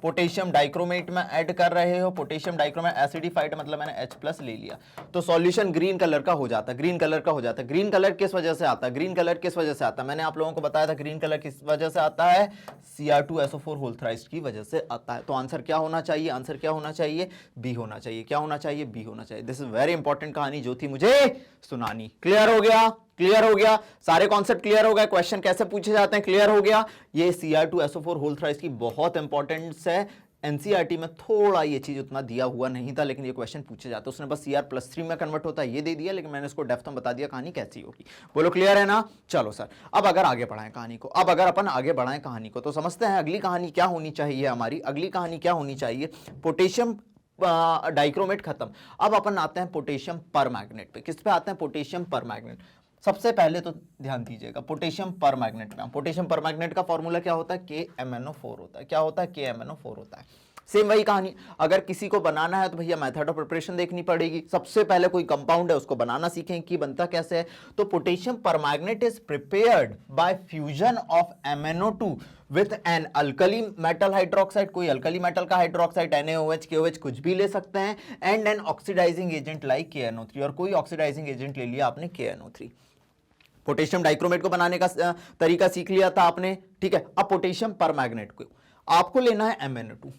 A: पोटेशियम डाइक्रोमेट में ऐड कर रहे हो। पोटेशियम डाइक्रोमेट एसिडिफाइड, मतलब मैंने H+ ले लिया, तो सॉल्यूशन ग्रीन कलर का हो जाता है। ग्रीन कलर का हो जाता है। ग्रीन कलर किस वजह से आता है? ग्रीन कलर किस वजह से आता है? मैंने आप लोगों को बताया था ग्रीन कलर किस वजह से आता है? Cr2SO4 होल थ्राइस की वजह से आता है। तो आंसर क्या होना चाहिए? आंसर क्या होना चाहिए? बी होना चाहिए। क्या होना चाहिए? बी होना चाहिए। दिस इज वेरी इंपॉर्टेंट कहानी जो थी मुझे सुनानी। क्लियर हो गया? क्लियर हो गया? सारे कॉन्सेप्ट क्लियर हो गए? क्वेश्चन कैसे पूछे जाते हैं क्लियर हो गया? ये Cr2SO4 होल थ्राइस की बहुत इंपॉर्टेंस है। एनसीईआरटी में थोड़ा ये चीज उतना दिया हुआ नहीं था, लेकिन ये क्वेश्चन पूछे जाते, उसने बस Cr+3 में कन्वर्ट होता है ये दे दिया, लेकिन मैंने इसको डेप्थ में बता दिया कहानी कैसी होगी। बोलो क्लियर है ना? चलो सर, अब अगर आगे बढ़ाएं कहानी को, अब अगर अपन आगे बढ़ाएं कहानी को तो समझते हैं अगली कहानी क्या होनी चाहिए हमारी। अगली कहानी क्या होनी चाहिए? पोटेशियम डाइक्रोमेट खत्म, अब अपन आते हैं पोटेशियम परमैग्नेट पे। किस पे आते हैं? पोटेशियम परमैग्नेट। सबसे पहले तो ध्यान दीजिएगा पोटेशियम परमैग्नेट में, पोटेशियम परमैग्नेट का फॉर्मूला क्या होता है? KMnO4 होता है। क्या होता है? KMnO4 होता है। सेम वही कहानी, अगर किसी को बनाना है तो भैया मेथड ऑफ प्रिपरेशन देखनी पड़ेगी। सबसे पहले कोई कंपाउंड है उसको बनाना सीखें कि बनता कैसे है। तो potassium permanganate is prepared by fusion of MnO2 with an alkali metal hydroxide, कोई अल्कली मेटल का हाइड्रोक्साइड, NaOH, KOH कुछ भी ले सकते हैं, and an oxidizing agent like KNO3, और कोई ऑक्सीडाइजिंग एजेंट ले लिया आपने KNO3। पोटेशियम डाइक्रोमेट को बनाने का तरीका सीख लिया था आपने, ठीक है। अब पोटेशियम परमैग्नेट को आपको लेना है MnO2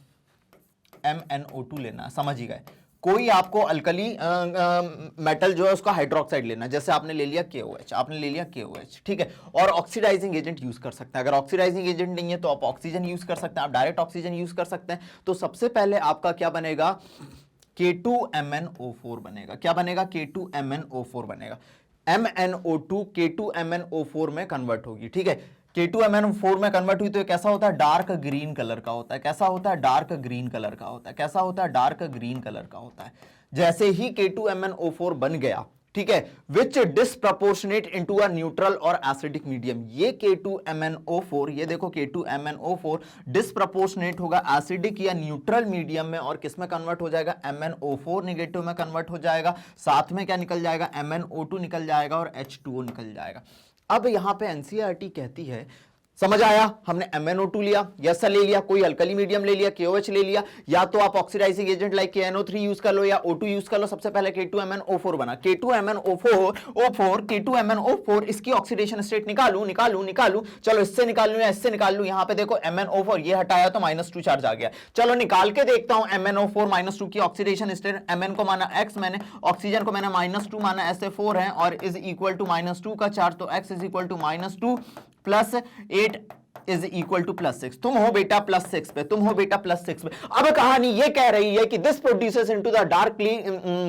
A: लेना है, समझ ही गए। कोई आपको अल्कली मेटल जो है उसका हाइड्रोक्साइड लेना है, जैसे आपने ले लिया KOH, आपने ले लिया KOH, ठीक है। और ऑक्सीडाइजिंग एजेंट यूज कर सकते हैं। अगर ऑक्सीडाइजिंग एजेंट नहीं है तो आप ऑक्सीजन यूज कर सकते हैं, आप डायरेक्ट ऑक्सीजन यूज कर सकते हैं। तो सबसे पहले आपका क्या बनेगा? K2MnO4 बनेगा। क्या बनेगा? K2MnO4 बनेगा। MnO2 K2MnO4 में कन्वर्ट होगी, ठीक है। K2MnO4 में कन्वर्ट हुई तो ये कैसा होता है? डार्क ग्रीन कलर का होता है। कैसा होता है? डार्क ग्रीन कलर का होता है। कैसा होता है? डार्क ग्रीन कलर का होता है। जैसे ही K2MnO4 बन गया, ठीक है, विच डिसप्रपोर्शनेट इनटू अ न्यूट्रल और एसिडिक मीडियम, ये K2MnO4, ये देखो K2MnO4 डिसप्रपोर्शनेट होगा एसिडिक या न्यूट्रल मीडियम में, और किस में कन्वर्ट हो जाएगा? MnO4 निगेटिव में कन्वर्ट हो जाएगा। साथ में क्या निकल जाएगा? MnO2 निकल जाएगा और H2O निकल जाएगा। अब यहां पे एनसीईआरटी कहती है, समझ आया, हमने MnO2 लिया, यस ले लिया, कोई अल्कली मीडियम ले लिया, KOH ले लिया, या तो आप oxidising agent like KNO3 use कर लो या O2 यूज कर लो। सबसे पहले K2MnO4 बना। K2MnO4 इसकी ऑक्सीडेशन स्टेट निकालू, चलो इससे निकाल लूं या इससे निकाल लूं। यहां पे देखो MnO4 ये हटाया तो -2 चार्ज आ गया। चलो निकाल के देखता हूं MnO4 -2 की ऑक्सीडेशन स्टेट। Mn को माना x, मैंने ऑक्सीजन को मैंने -2 माना, SA4 है और इज इक्वल टू -2 का चार्ज, तो x is equal to -2 + 8 is equal to +6। तुम हो बेटा +6 पे, तुम हो बेटा +6 पे। अब कहानी ये कह रही है कि this produces into the dark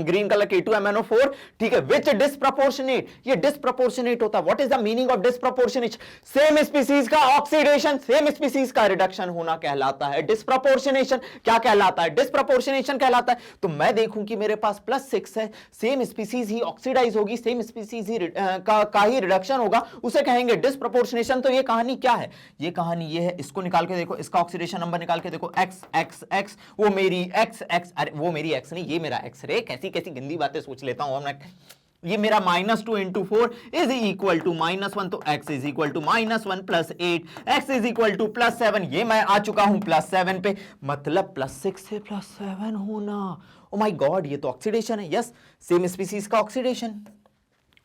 A: green colour K2MnO4, ठीक है, विच डिसप्रपोर्शनेट, ये डिसप्रपोर्शनेट होता है। What is the meaning of disproportionate? Same species का ऑक्सीडेशन, सेम स्पीसीज का रिडक्शन होना कहलाता है डिसप्रपोर्शनेशन। क्या कहलाता है? डिसप्रपोर्शनेशन कहलाता है। तो मैं देखूं कि मेरे पास +6 है, सेम स्पीसीज ही ऑक्सीडाइज होगी, सेम स्पीसीज ही का ही रिडक्शन होगा, उसे कहेंगे डिसप्रपोर्शनेशन। तो ये कहानी क्या है? ये कहानी ये है, इसको निकाल के देखो, इसका ऑक्सीडेशन नंबर निकाल के देखो, x x x, वो मेरी x x, अरे वो मेरी x नहीं, ये मेरा x रे। कैसी कैसी गंदी बातें सोच लेता हूं मैं। ये मेरा -2 इंटू 4 इज इक्वल टू -1, तो x is equal to -1 plus 8, x is equal to +7, ये मैं आ चुका हूं +7 पे, मतलब +6 से +7 होना। ओ माय गॉड, ये तो ऑक्सीडेशन है। यस, सेम स्पीसीज का ऑक्सीडेशन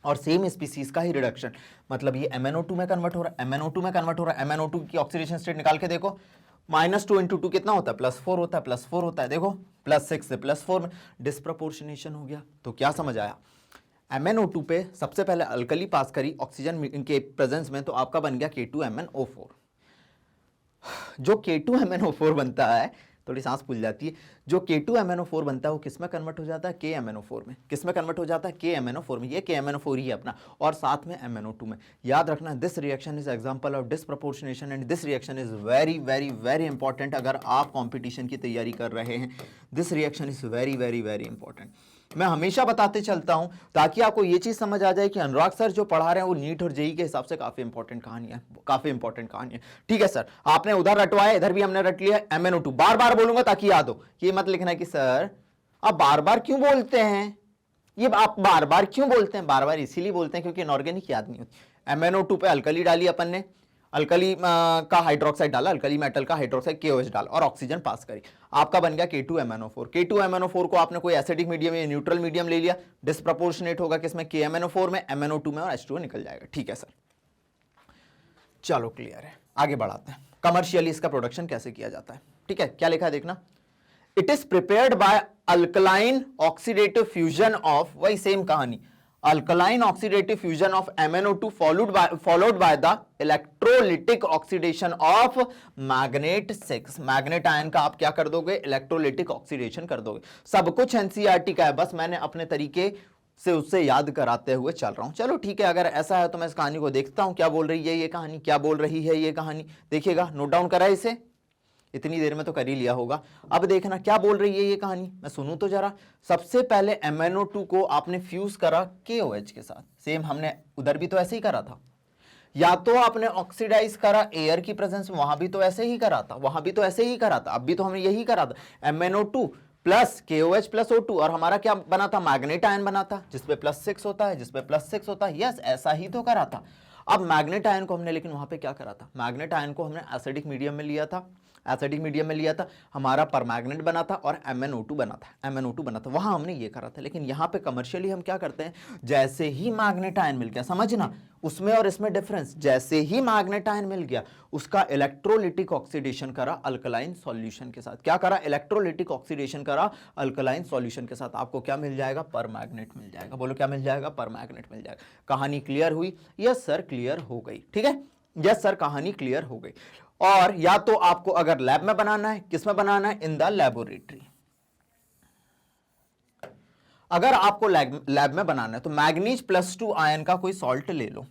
A: और सेम स्पीसीज का ही रिडक्शन, मतलब ये MnO2 में कन्वर्ट हो रहा है, MnO2 में कन्वर्ट हो रहा है। MnO2 की ऑक्सीडेशन स्टेट निकाल के देखो, -2 इंटू 2 कितना होता है, +4 होता है, +4 होता है। देखो +6 से +4 में डिस्प्रपोर्शनेशन हो गया। तो क्या समझ आया, MnO2 पे सबसे पहले अल्कली पास करी ऑक्सीजन के प्रेजेंस में, तो आपका बन गया K2MnO4। जो K2MnO4 बनता है, थोड़ी सांस फूल जाती है, जो K2MnO4 बनता है वो किस में कन्वर्ट हो जाता है, KMnO4 में। किस में कन्वर्ट हो जाता है, KMnO4 में। ये KMnO4 ही है अपना, और साथ में MnO2 में। याद रखना, this reaction is example of disproportionation and this reaction is very very very important अगर आप कंपटीशन की तैयारी कर रहे हैं। This reaction is very very very important. मैं हमेशा बताते चलता हूं ताकि आपको ये चीज समझ आ जाए कि अनुराग सर जो पढ़ा रहे हैं वो नीट और जेई के हिसाब से काफी इंपॉर्टेंट कहानी है, काफी इंपॉर्टेंट कहानी है। ठीक है सर, आपने उधर रटवाया, इधर भी हमने रट लिया MnO2। बार बार बोलूंगा ताकि याद हो, ये मत लिखना कि सर आप बार बार क्यों बोलते हैं, ये आप बार बार क्यों बोलते हैं। बार बार इसीलिए बोलते हैं क्योंकि इनऑर्गेनिक याद नहीं होती। MnO2 पे अल्कली डाली अपन ने, अल्कली का हाइड्रोक्साइड डाला, अल्कली मेटल का हाइड्रोक्साइड KOH डाला और ऑक्सीजन पास करी, आपका बन गया K2MnO4। K2MnO4 को आपने कोई एसिडिक मीडियम या न्यूट्रल मीडियम ले लिया, डिस्प्रपोर्शनेट होगा किसमें, KMnO4 में, MnO2 में, और H2O निकल जाएगा। ठीक है सर, चलो क्लियर है, आगे बढ़ाते हैं। कमर्शियली इसका प्रोडक्शन कैसे किया जाता है, ठीक है, क्या लिखा है देखना। It is prepared bye alkaline oxidative fusion of, वही सेम कहानी, alkaline oxidative fusion of MnO2 followed by the electrolytic oxidation of magnet 6। Manganate ion का आप क्या कर दोगे, इलेक्ट्रोलिटिक ऑक्सीडेशन कर दोगे। सब कुछ एनसीईआरटी का है, बस मैंने अपने तरीके से उससे याद कराते हुए चल रहा हूं। चलो ठीक है, अगर ऐसा है तो मैं इस कहानी को देखता हूं, क्या बोल रही है ये कहानी, क्या बोल रही है ये कहानी। देखिएगा, नोट डाउन करा इसे, इतनी देर में तो कर ही लिया होगा। अब देखना क्या बोल रही है ये कहानी, मैं सुनूं तो जरा। सबसे पहले MnO2 को आपने फ्यूज करा KOH के साथ, सेम हमने उधर भी तो ऐसे ही करा था। या तो आपने ऑक्सीडाइज करा एयर की प्रेजेंस में, वहां भी तो ऐसे ही करा था, वहां भी तो ऐसे ही करा था, अब भी तो हमने यही करा था। MnO2 plus KOH plus O2, और हमारा क्या बना था, मैग्नेट आयन बना था, जिसपे +6 होता है, जिसपे +6 होता है। यस, ऐसा ही तो करा था। अब मैग्नेट आयन को हमने, लेकिन वहां पे क्या करा था, मैग्नेट आयन को हमने एसिडिक मीडियम में लिया था, एसिडिक मीडियम में लिया था, हमारा परमैग्नेट बना था और MnO2 बना था, MnO2 बना था, वहां हमने ये करा था। लेकिन यहां पे कमर्शियली हम क्या करते हैं, जैसे ही मैग्नेट आयन मिल गया, समझना उसमें और इसमें डिफरेंस, जैसे ही मैग्नेट आयन मिल गया उसका इलेक्ट्रोलिटिक ऑक्सीडेशन करा अल्कलाइन सॉल्यूशन के साथ। क्या करा, इलेक्ट्रोलिटिक ऑक्सीडेशन करा अल्कलाइन सॉल्यूशन के साथ। आपको क्या मिल जाएगा, परमैग्नेट मिल जाएगा। बोलो क्या मिल जाएगा, परमैग्नेट मिल जाएगा। कहानी क्लियर हुई, यस सर क्लियर हो गई, ठीक है, यस सर कहानी क्लियर हो गई। और या तो आपको अगर लैब में बनाना है, किस में बनाना है, इन द लैबोरेटरी। अगर आपको लैब में बनाना है तो मैग्नीज +2 आयन का कोई सॉल्ट ले लो,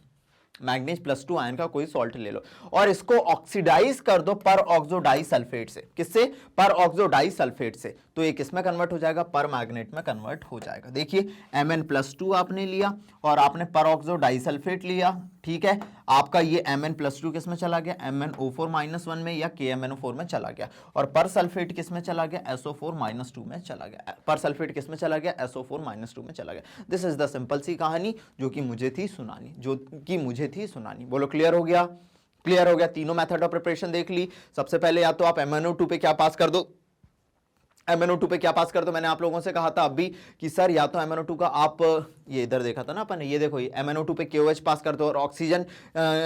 A: मैग्नीज +2 आयन का कोई सॉल्ट ले लो और इसको ऑक्सीडाइज कर दो पर ऑक्सोडाई सल्फेट से। किससे, पर ऑक्सोडाई सल्फेट से। तो ये किस में कन्वर्ट हो जाएगा, पर मैग्नेट में कन्वर्ट हो जाएगा। देखिए Mn+2 आपने लिया और आपने पर ऑक्सोडाई सल्फेट लिया, ठीक है, आपका ये Mn+2 किस में चला गया, MnO4-1 में या KMnO4 में चला गया, और पर सल्फेट किस में चला गया, SO4-2 में चला गया। पर सल्फेट किस में चला गया, SO4-2 में चला गया। दिस इज द सिंपल सी कहानी जो कि मुझे थी सुनानी, बोलो क्लियर हो गया, क्लियर हो गया। तीनों मेथड ऑफ प्रिपरेशन देख ली। सबसे पहले या तो आप MnO2 पे क्या पास कर दो, MnO2 पे क्या पास कर दो, मैंने आप लोगों से कहा था अभी कि सर या तो MnO2 का आप, ये इधर देखा था ना अपन, ये देखो ये MnO2 पे KOH पास कर दो और ऑक्सीजन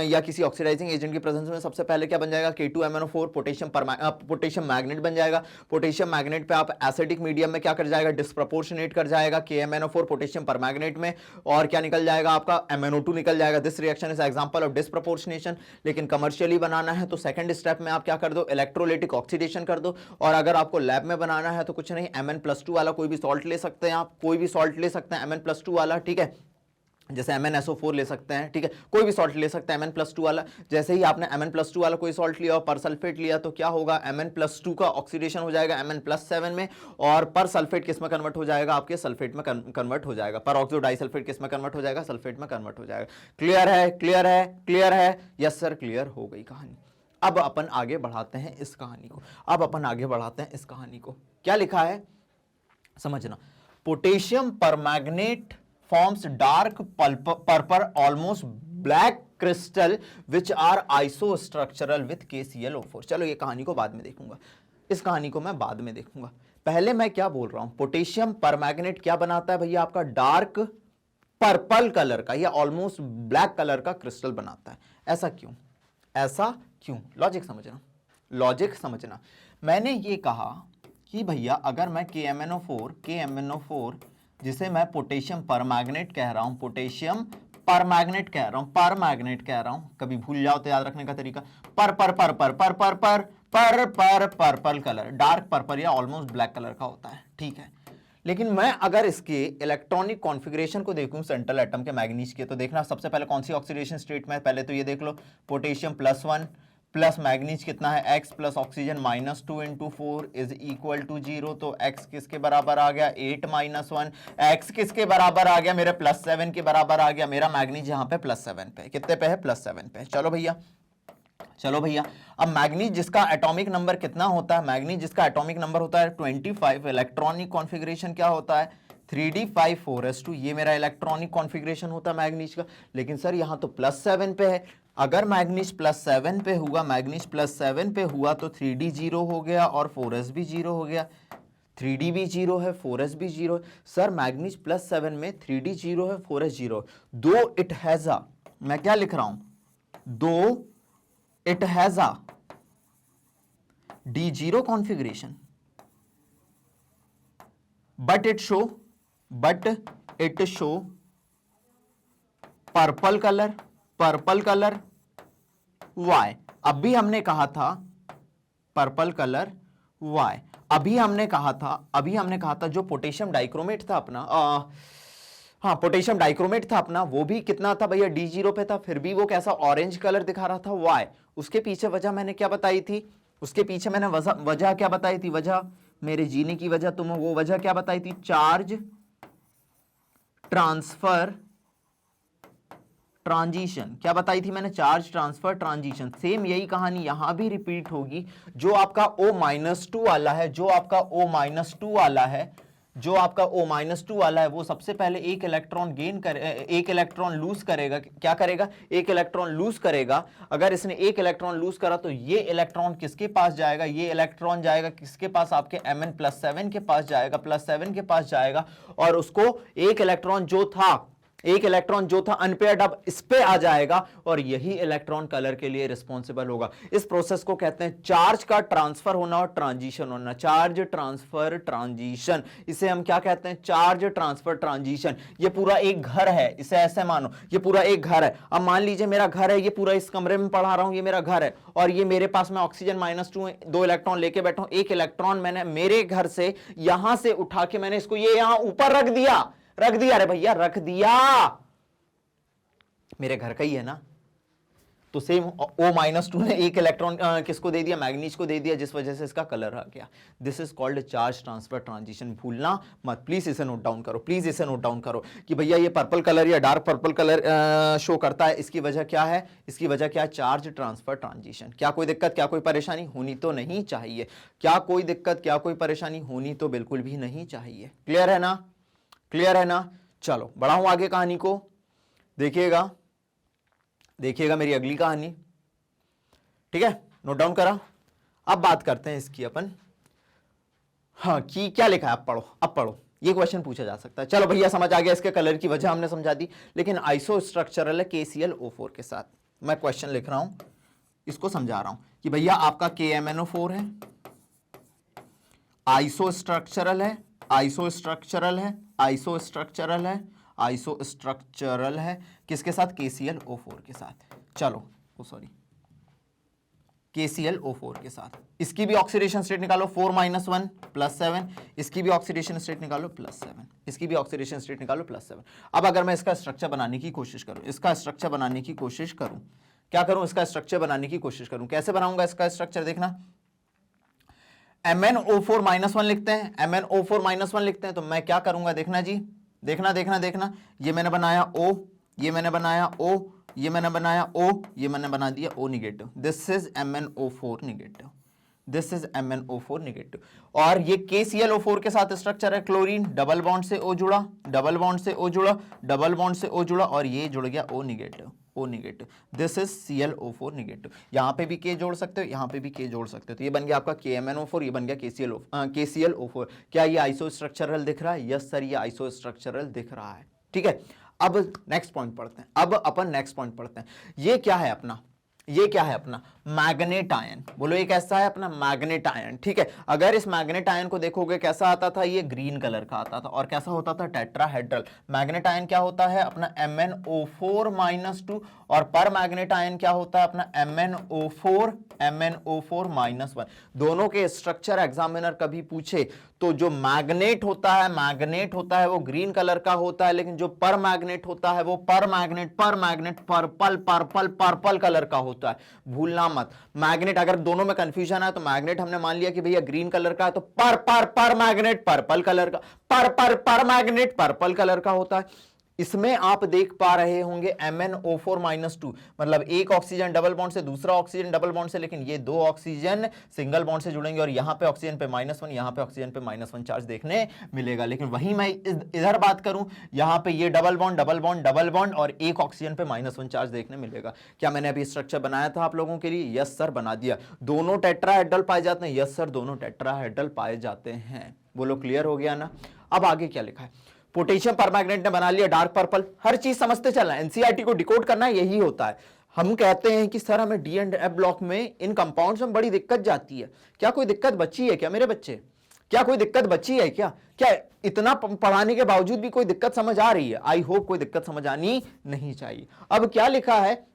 A: या किसी ऑक्सीडाइजिंग एजेंट की प्रेजेंस में सबसे पहले क्या बन जाएगा, K2MnO4 पोटेशियम मैग्नेट बन जाएगा। पोटेशियम मैग्नेट पे आप एसिडिक मीडियम में क्या कर जाएगा, डिस्प्रपोर्शनेट कर जाएगा KMnO4 पोटेशियम परमैग्नेट में, और क्या निकल जाएगा आपका, MnO2 निकल जाएगा। This reaction is example of disproportionation. लेकिन कमर्शियली बनाना है तो सेकंड स्टेप में आप क्या कर दो, इलेक्ट्रोलिटिक ऑक्सीडेशन कर दो। और अगर आपको लैब में बनाना है तो कुछ नहीं, Mn+2 वाला कोई भी सॉल्ट ले सकते हैं आप, कोई भी सॉल्ट ले सकते हैं Mn+2 वाला, ठीक है, जैसे MnSO4 ले सकते हैं, ठीक है, कोई भी सॉल्ट ले सकते हैं Mn+2 वाला। जैसे ही आपने Mn+2 वाला कोई सॉल्ट लिया और पर सल्फेट लिया तो क्या होगा, Mn+2 का ऑक्सीडेशन हो जाएगा Mn+7 में, और पर सल्फेट किस में कन्वर्ट हो जाएगा, आपके सल्फेट में कन्वर्ट हो जाएगा। पर ऑक्सोडाई सल्फेट किस में कन्वर्ट हो जाएगा, सल्फेट में कन्वर्ट हो जाएगा। क्लियर है, क्लियर है, क्लियर है, यस सर क्लियर हो गई कहानी। अब अपन आगे बढ़ाते हैं इस कहानी को, अब अपन आगे बढ़ाते हैं इस कहानी को। क्या लिखा है समझना, potassium परमैग्नेट forms dark purple almost black crystal which are isostructural with KClO4। चलो ये कहानी को बाद में देखूंगा, इस कहानी को मैं बाद में देखूंगा। पहले मैं क्या बोल रहा हूं, पोटेशियम परमैंगनेट क्या बनाता है भैया, आपका डार्क पर्पल कलर का या ऑलमोस्ट ब्लैक कलर का क्रिस्टल बनाता है। ऐसा क्यों, ऐसा क्यों, लॉजिक समझना, लॉजिक समझना। मैंने ये कहा कि भैया अगर मैं KMnO4 जिसे मैं पोटेशियम परमैंगनेट कह रहा हूं, पोटेशियम परमैंगनेट कह रहा हूं, परमैंगनेट कह रहा हूं, कभी भूल जाओ तो याद रखने का तरीका, पर्पल कलर, डार्क पर्पल या ऑलमोस्ट ब्लैक कलर का होता है, ठीक है। लेकिन मैं अगर इसके इलेक्ट्रॉनिक कॉन्फ़िगरेशन को देखूं सेंट्रल एटम के मैग्नीज के, तो देखना सबसे पहले कौन सी ऑक्सीडेशन स्टेट में है, पहले तो ये देख लो, पोटेशियम +1 प्लस मैग्नीज कितना है x plus oxygen -2 × 4 is equal to 0। तो x किसके बराबर आ गया, 8 - 1। x किसके बराबर आ गया, मेरे +7 के बराबर आ गया। मेरा मैग्नीज यहाँ पे +7 पे, कितने पे है, +7 पे। चलो भैया, चलो भैया, अब मैग्नीज जिसका एटॉमिक नंबर कितना होता है, मैग्नीज जिसका एटॉमिक नंबर होता है 25, इलेक्ट्रॉनिक कॉन्फ़िगरेशन क्या होता है 3d5 4s2, ये मेरा इलेक्ट्रॉनिक कॉन्फ़िगरेशन होता है मैग्नीज का। लेकिन सर यहाँ तो +7 पे है, अगर मैग्नीज +7 पे हुआ, मैग्नीज +7 पे हुआ तो 3d 0 हो गया और 4s भी 0 हो गया, 3d भी 0 है 4s भी 0 है। सर मैग्नीज +7 में 3d 0 है 4s 0, दो इट हैज अ, मैं क्या लिख रहा हूं, दो it has a D0 configuration but it show purple color Y। अभी हमने कहा था पर्पल कलर Y, अभी हमने कहा था जो पोटेशियम डाइक्रोमेट था अपना, हाँ पोटेशियम डाइक्रोमेट था अपना, वो भी कितना था भैया, D0 पे था, फिर भी वो कैसा ऑरेंज कलर दिखा रहा था Y। उसके पीछे वजह मैंने क्या बताई थी, उसके पीछे मैंने वजह क्या बताई थी, वजह मेरे जीने की वजह, तुम वो वजह क्या बताई थी, चार्ज ट्रांसफर ट्रांजिशन, क्या बताई थी मैंने, चार्ज ट्रांसफर ट्रांजिशन। सेम यही कहानी यहां भी रिपीट होगी। जो आपका O-2 वाला है, जो आपका O-2 वाला है, जो आपका O-2 वाला है, वो सबसे पहले एक इलेक्ट्रॉन एक इलेक्ट्रॉन लूज करेगा। क्या करेगा, एक इलेक्ट्रॉन लूज करेगा। अगर इसने एक इलेक्ट्रॉन लूज करा तो ये इलेक्ट्रॉन किसके पास जाएगा, ये इलेक्ट्रॉन जाएगा किसके पास, आपके Mn+7 के पास जाएगा, +7 के पास जाएगा, और उसको एक इलेक्ट्रॉन जो था अनपेयर्ड, अब इस पे आ जाएगा और यही इलेक्ट्रॉन कलर के लिए रिस्पॉन्सिबल होगा। इस प्रोसेस को कहते हैं चार्ज का ट्रांसफर होना और ट्रांजिशन होना, चार्ज ट्रांसफर ट्रांजिशन। इसे हम क्या कहते हैं, चार्ज ट्रांसफर ट्रांजिशन। ये पूरा एक घर है, इसे ऐसे मानो ये पूरा एक घर है। अब मान लीजिए मेरा घर है, ये पूरा इस कमरे में पढ़ा रहा हूं, ये मेरा घर है, और ये मेरे पास में ऑक्सीजन -2 2 इलेक्ट्रॉन लेके बैठा हूं। एक इलेक्ट्रॉन मैंने मेरे घर से यहां से उठा के मैंने इसको ये यहां ऊपर रख दिया, अरे भैया रख दिया, मेरे घर का ही है ना। तो सेम O-2 ने एक इलेक्ट्रॉन किसको दे दिया, मैग्नीज को दे दिया, जिस वजह से इसका कलर आ गया। This is called charge transfer transition. भूलना मत, प्लीज इसे नोट डाउन करो, प्लीज इसे नोट डाउन करो कि भैया ये पर्पल कलर या डार्क पर्पल कलर शो करता है, इसकी वजह क्या है, इसकी वजह क्या है, चार्ज ट्रांसफर ट्रांजिशन। क्या कोई दिक्कत, क्या कोई परेशानी होनी तो नहीं चाहिए, क्या कोई दिक्कत, क्या कोई परेशानी होनी तो बिल्कुल भी नहीं चाहिए। क्लियर है ना, क्लियर है ना। चलो बढ़ाऊं आगे कहानी को, देखिएगा मेरी अगली कहानी, ठीक है, नोट डाउन करा। अब बात करते हैं इसकी अपन, हाँ कि क्या लिखा है, अब पढ़ो, ये क्वेश्चन पूछा जा सकता है। चलो भैया समझ आ गया, इसके कलर की वजह हमने समझा दी, लेकिन आइसो स्ट्रक्चरल है KClO4 के साथ। मैं क्वेश्चन लिख रहा हूं, इसको समझा रहा हूं कि भैया आपका KMnO4 है, आइसो स्ट्रक्चरल है किसके साथ, KClO4 के साथ। चलो KClO4 के साथ, इसकी भी ऑक्सीडेशन स्टेट निकालो 4 - 1 +7, इसकी भी ऑक्सीडेशन स्टेट निकालो +7, इसकी भी ऑक्सीडेशन स्टेट निकालो +7। अब अगर मैं इसका स्ट्रक्चर बनाने की कोशिश करूं, क्या करूं, इसका स्ट्रक्चर बनाने की कोशिश करूं, कैसे बनाऊंगा इसका स्ट्रक्चर, देखना MnO4 -1 लिखते हैं, MnO4 -1 लिखते हैं, तो मैं क्या करूंगा, देखना जी, देखना, ये मैंने बनाया O, ये मैंने बनाया O, ये मैंने बनाया O, ये मैंने बना दिया O negative. This is MnO4 negative, this is MnO4 negative. और ये KClO4 के साथ स्ट्रक्चर है क्लोरीन, डबल बॉन्ड से O जुड़ा, डबल बॉन्ड से O जुड़ा, डबल बॉन्ड से O जुड़ा, और ये जुड़ गया O negative, O negative. This is ClO4 negative. यहां पे भी K जोड़ सकते हो, यहां पे भी K जोड़ सकते हो, तो ये बन गया आपका KMnO4, ये बन गया KClO4। क्या ये आइसो स्ट्रक्चरल दिख रहा है? यस सर, ये आइसो स्ट्रक्चरल दिख रहा है। ठीक है, अब नेक्स्ट पॉइंट पढ़ते हैं। अब अपन नेक्स्ट पॉइंट पढ़ते हैं। ये क्या है अपना? ये क्या है अपना? Manganate ion. बोलो ये कैसा है अपना? Manganate ion. ठीक है, अगर इस मैग्नेट आयन को देखोगे कैसा आता था? ये ग्रीन कलर का आता था, और कैसा होता था? टेट्राहेड्रल। मैग्नेट आयन क्या होता है अपना? MnO4-2, और पर मैग्नेट आयन क्या होता है अपना? MnO4-1। दोनों के स्ट्रक्चर एग्जामिनर कभी पूछे तो जो मैग्नेट होता है वो ग्रीन कलर का होता है, लेकिन जो पर मैग्नेट होता है वो पर मैग्नेट पर्पल कलर का होता है। भूलना मत। मैग्नेट अगर दोनों में कंफ्यूजन है तो मैग्नेट हमने मान लिया कि भैया ग्रीन कलर का है, तो पर मैग्नेट पर्पल कलर का, पर मैग्नेट पर्पल कलर का होता है। इसमें आप देख पा रहे होंगे MnO4-2, मतलब एक ऑक्सीजन डबल बॉन्ड से, दूसरा ऑक्सीजन डबल बॉन्ड से, लेकिन ये दो ऑक्सीजन सिंगल बॉन्ड से जुड़ेंगे, और यहां पे ऑक्सीजन पे -1, यहां पे ऑक्सीजन पे -1 चार्ज देखने मिलेगा। लेकिन वहीं मैं इधर बात करूं, यहां पे ये double bond double bond double bond, और एक ऑक्सीजन पे -1 चार्ज देखने मिलेगा। क्या मैंने अभी स्ट्रक्चर बनाया था आप लोगों के लिए? यस सर, बना दिया। दोनों टेट्राहेड्रल पाए जाते हैं? यस सर, दोनों टेट्राहेड्रल पाए जाते हैं। बोलो क्लियर हो गया ना? अब आगे क्या लिखा है? पोटेशियम परमैंगनेट ने बना लिया डार्क पर्पल। हर चीज समझते चलना, एनसीईआरटी को डिकोड करना यही होता है। हम कहते हैं कि सर हमें डी एंड एफ ब्लॉक में इन कंपाउंड्स में बड़ी दिक्कत जाती है। क्या कोई दिक्कत बची है क्या मेरे बच्चे? क्या कोई दिक्कत बची है क्या? क्या इतना पढ़ाने के बावजूद भी कोई दिक्कत समझ आ रही है? आई होप कोई दिक्कत समझ आनी नहीं चाहिए। अब क्या लिखा है?